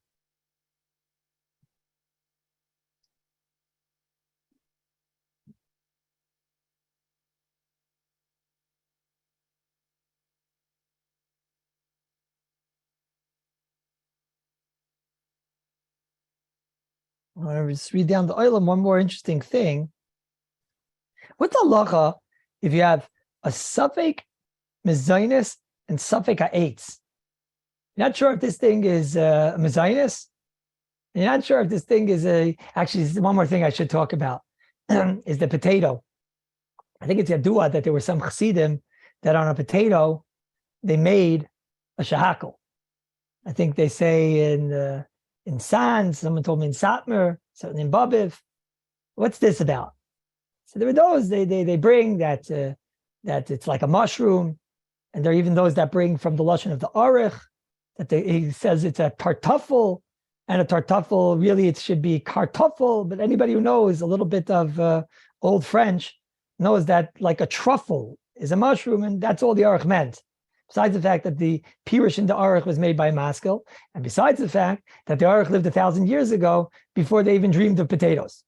I want to just read down the oilam. One more interesting thing. What's the halacha if you have a suffix mezainis and suffix ha'etz? You're not sure if this thing is a mezainis. You're not sure if this thing is actually, one more thing I should talk about is the potato. I think it's yadua that there were some chassidim that on a potato, they made a shahakal. I think they say in San, someone told me in Satmar, certainly in Babiv. What's this about? So there were those they bring that it's like a mushroom, and there are even those that bring from the lashon of the Aruch that he says it's a tartuffel, and a tartuffel really it should be kartuffel. But anybody who knows a little bit of Old French knows that like a truffle is a mushroom, and that's all the Aruch meant. Besides the fact that the Pirush in the Aruch was made by Maskell, and besides the fact that the Aruch lived 1,000 years ago before they even dreamed of potatoes.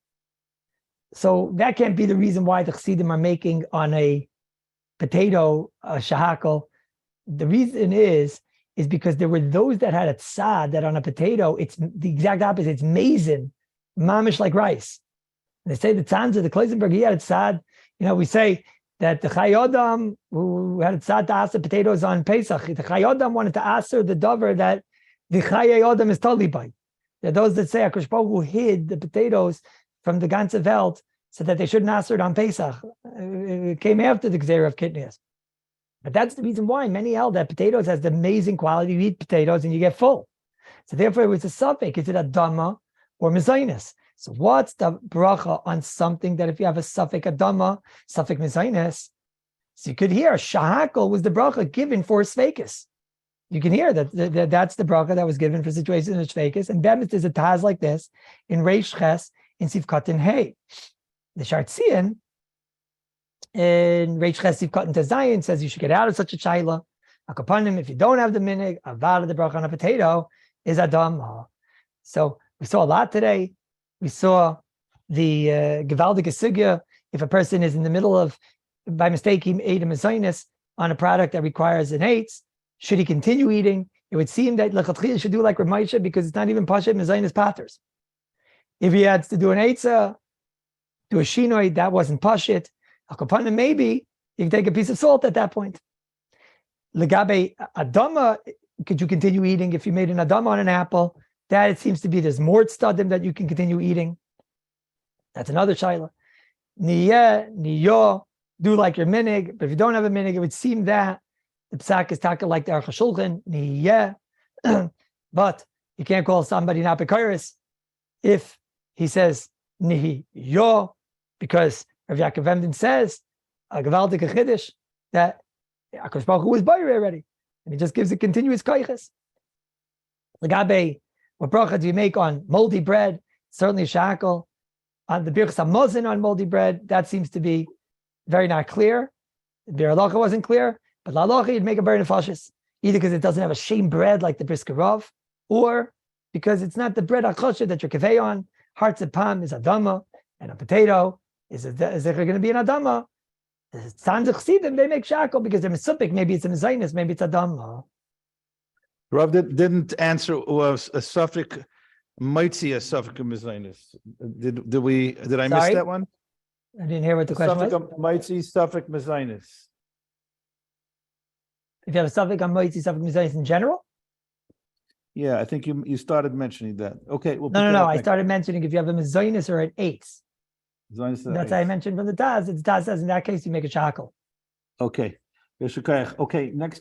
So that can't be the reason why the Chassidim are making on a potato shahakal. The reason is because there were those that had a tzad that on a potato, it's the exact opposite. It's maizen, mamish like rice. And they say the Tzanzer, the Kloisenberg, he had a tzad. We say that the Chayodam, who had a tzad to aser potatoes on Pesach, the Chayodam wanted to aser the dover that the Chayodam is totally by. There are those that say HaKadosh Baruch Hu hid the potatoes from the ganze Welt so that they shouldn't aser it on Pesach. It came after the Gzeira of Kitnias. But that's the reason why many held that potatoes has the amazing quality. You eat potatoes and you get full. So therefore, it was a suffix. Is it Adama or Mezainis? So what's the bracha on something that if you have a suffix Adama, suffix Mezainis? So you could hear Shahakal was the bracha given for Svekis. You can hear that that's the bracha that was given for situations of Svekis. And Bemis is a Taz like this in Reish Ches in Sivkatin Hey. The Shartzian in Reish Ches Sivkatin Tezayin says you should get out of such a shaila. Akapanim, if you don't have the minig, avad the bracha on a potato is Adama. So we saw a lot today. We saw the Gevaldige Sugya. If a person is in the middle of, by mistake, he ate a mezainis on a product that requires an eitz, should he continue eating? It would seem that Lechatchila should do like Ramaisha because it's not even Pashat mezainis patters. If he had to do an eitza, do a shinoi, that wasn't Pashat. Akapanim, maybe you can take a piece of salt at that point. Legabe Adama, could you continue eating if you made an Adama on an apple? That it seems to be there's more tzadim that you can continue eating. That's another shaila. Niyo, do like your minig, but if you don't have a minig, it would seem that the psak is taka like the Aruch HaShulchan, niyeh, but you can't call somebody not bekairis if he says niyo, because Rav Yaakov Emden says a gevaldik chiddush that HaKadosh Baruch Hu was bayre already, and he just gives a continuous kaiches. Legabe, what bracha do you make on moldy bread? Certainly shakal. On the birchas hamazon on moldy bread, that seems to be very not clear. The bir halacha wasn't clear, but la halacha you'd make a ber nefashis, either because it doesn't have a shame bread like the brisker rav, or because it's not the bread achosher that you're kaveh on. Hearts of palm is adama, and a potato is there going to be an adama? The Tzanzer Chassidim, they make shakal because they're mesupik. Maybe it's a mezainis, maybe it's adama. Rav didn't answer was a suffix mitzi, a suffix mezainis. Did I miss that one? I didn't hear what the question was. Mitzi, suffix mezainis. If you have a suffix on mitzi, suffix mezainis in general? Yeah, I think you started mentioning that. Okay. No. I started mentioning if you have a mezainis or an eitz. That's what I mentioned from the Taz. It's Taz says in that case you make a shakal. Okay. Okay, next